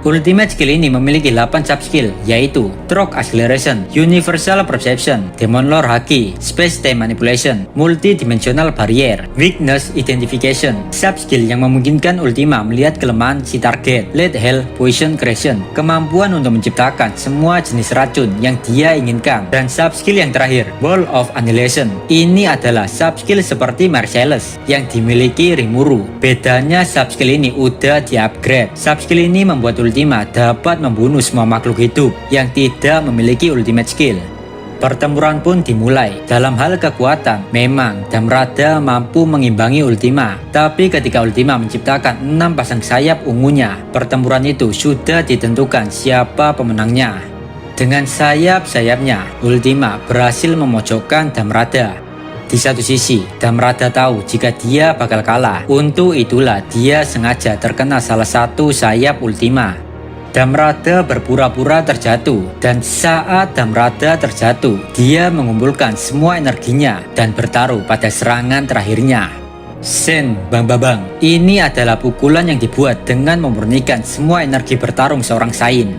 S1: Ultimate skill ini memiliki 8 sub-skill, yaitu Troc Acceleration, Universal Perception, Demon Lord Haki, Space Time Manipulation, Multidimensional Barrier, Weakness Identification. Sub-skill yang memungkinkan Ultima melihat kelemahan si target, Let Hell Poison Creation, kemampuan untuk menciptakan semua jenis racun yang dia inginkan. Dan sub-skill yang terakhir, Ball of Annihilation. Ini adalah sub-skill seperti Marcellus yang dimiliki Rimuru. Bedanya sub-skill ini udah di-upgrade. Sub-skill ini membuat Ultima dapat membunuh semua makhluk hidup yang tidak memiliki ultimate skill. Pertempuran pun dimulai. Dalam hal kekuatan, memang Damrada mampu mengimbangi Ultima. Tapi ketika Ultima menciptakan 6 pasang sayap ungunya, pertempuran itu sudah ditentukan siapa pemenangnya. Dengan sayap-sayapnya, Ultima berhasil memojokkan Damrada. Di satu sisi, Damrada tahu jika dia bakal kalah. Untuk itulah dia sengaja terkena salah satu sayap Ultima. Damrada berpura-pura terjatuh, dan saat Damrada terjatuh, dia mengumpulkan semua energinya dan bertaruh pada serangan terakhirnya. Sen Bang Babang. Ini adalah pukulan yang dibuat dengan memurnikan semua energi bertarung seorang Saint.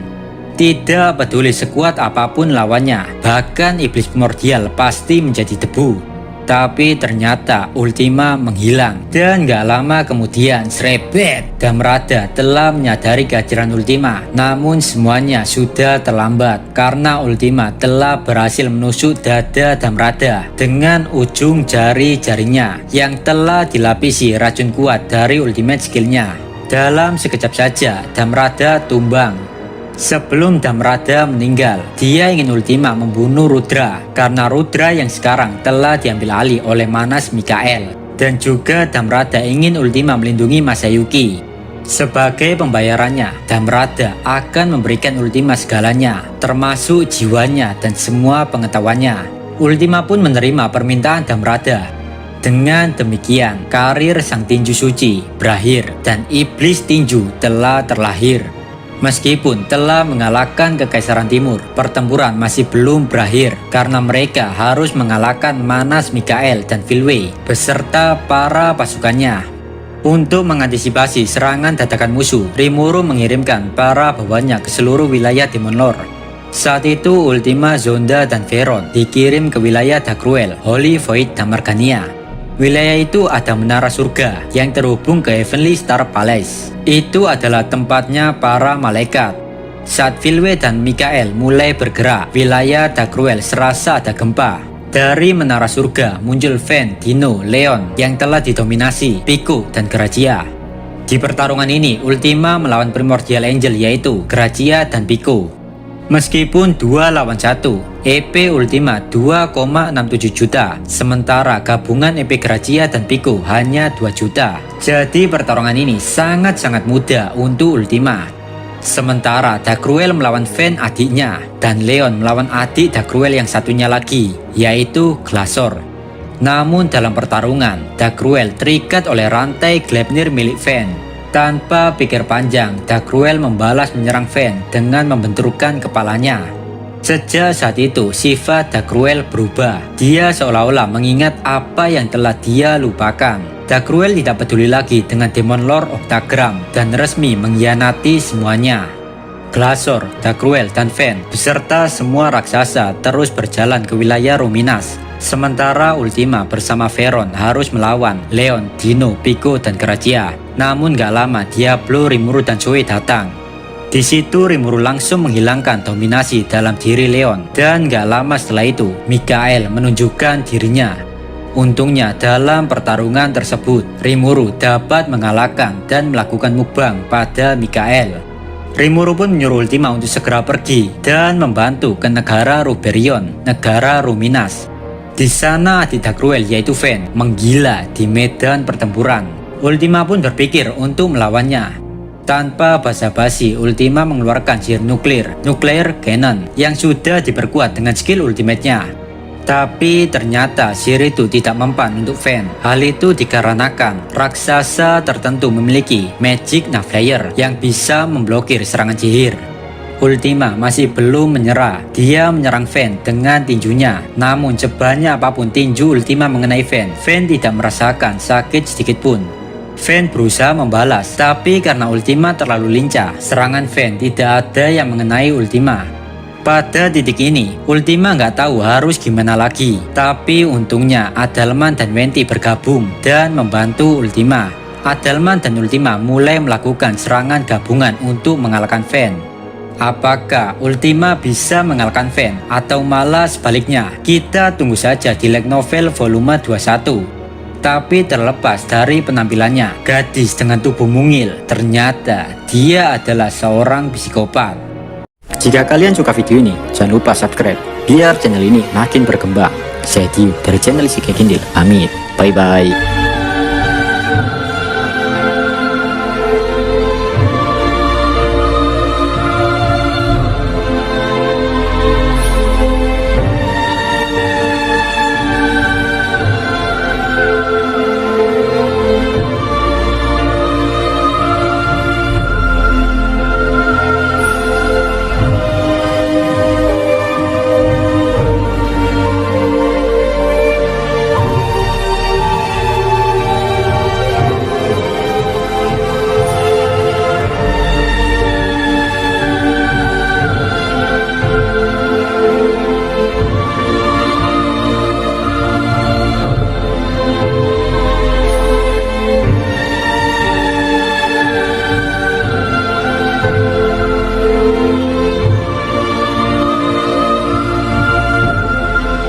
S1: Tidak peduli sekuat apapun lawannya, bahkan iblis primordial pasti menjadi debu. Tapi ternyata Ultima menghilang. Dan gak lama kemudian srebet, Damrada telah menyadari kehadiran Ultima. Namun semuanya sudah terlambat karena Ultima telah berhasil menusuk dada Damrada dengan ujung jari-jarinya yang telah dilapisi racun kuat dari ultimate skillnya. Dalam sekejap saja Damrada tumbang. Sebelum Damrada meninggal, dia ingin Ultima membunuh Rudra karena Rudra yang sekarang telah diambil alih oleh Manas Mikael. Dan juga Damrada ingin Ultima melindungi Masayuki. Sebagai pembayarannya, Damrada akan memberikan Ultima segalanya, termasuk jiwanya dan semua pengetahuannya. Ultima pun menerima permintaan Damrada. Dengan demikian, karir sang tinju suci berakhir dan iblis tinju telah terlahir. Meskipun telah mengalahkan Kekaisaran Timur, pertempuran masih belum berakhir karena mereka harus mengalahkan Manas Mikael dan Filway beserta para pasukannya. Untuk mengantisipasi serangan dadakan musuh, Rimuru mengirimkan para bawahnya ke seluruh wilayah Demon Lord. Saat itu Ultima, Zonda, dan Veron dikirim ke wilayah Dagruel, Holy Void, dan Margania. Wilayah itu ada menara surga yang terhubung ke Heavenly Star Palace. Itu adalah tempatnya para malaikat. Saat Filway dan Mikael mulai bergerak, wilayah Dagruel serasa ada gempa. Dari menara surga muncul Fen, Dino, Leon yang telah didominasi Pico dan Grazia. Di pertarungan ini Ultima melawan Primordial Angel yaitu Grazia dan Pico. Meskipun 2 lawan 1, EP Ultima 2,67 juta, sementara gabungan EP Grazia dan Pico hanya 2 juta. Jadi pertarungan ini sangat-sangat mudah untuk Ultima. Sementara Dagruel melawan Fen adiknya, dan Leon melawan adik Dagruel yang satunya lagi, yaitu Glasor. Namun dalam pertarungan, Dagruel terikat oleh rantai Gleipnir milik Fen. Tanpa pikir panjang, Dagruel membalas menyerang Fen dengan membenturkan kepalanya. Sejak saat itu, sifat Dagruel berubah. Dia seolah-olah mengingat apa yang telah dia lupakan. Dagruel tidak peduli lagi dengan Demon Lord Octagram dan resmi mengkhianati semuanya. Glasor, Dagruel, dan Fen beserta semua raksasa terus berjalan ke wilayah Ruminas. Sementara Ultima bersama Veron harus melawan Leon, Dino, Pico, dan Grazia. Namun gak lama Diablo, Rimuru, dan Zoe datang. Di situ Rimuru langsung menghilangkan dominasi dalam diri Leon. Dan gak lama setelah itu Mikael menunjukkan dirinya. Untungnya dalam pertarungan tersebut Rimuru dapat mengalahkan dan melakukan mukbang pada Mikael. Rimuru pun menyuruh Ultima untuk segera pergi dan membantu ke negara Ruberion, negara Ruminas. Di sana adik Dagruel yaitu Fen menggila di medan pertempuran. Ultima pun berpikir untuk melawannya. Tanpa basa-basi, Ultima mengeluarkan sihir Nuclear Cannon yang sudah diperkuat dengan skill ultimate-nya. Tapi ternyata sihir itu tidak mempan untuk Fen. Hal itu dikarenakan raksasa tertentu memiliki Magic Navlayer yang bisa memblokir serangan sihir. Ultima masih belum menyerah. Dia menyerang Fen dengan tinjunya. Namun sebanyak apapun tinju Ultima mengenai Fen tidak merasakan sakit sedikit pun. Fen berusaha membalas, tapi karena Ultima terlalu lincah, serangan Fen tidak ada yang mengenai Ultima. Pada titik ini, Ultima nggak tahu harus gimana lagi. Tapi untungnya Adalman dan Venti bergabung dan membantu Ultima. Adalman dan Ultima mulai melakukan serangan gabungan untuk mengalahkan Fen. Apakah Ultima bisa mengalahkan Fen atau malah sebaliknya? Kita tunggu saja di Light Novel volume 21. Tapi terlepas dari penampilannya, gadis dengan tubuh mungil, ternyata dia adalah seorang psikopat. Jika kalian suka video ini, jangan lupa subscribe biar channel ini makin berkembang. Saya Dio dari channel Si Kekindil. Pamit, bye bye.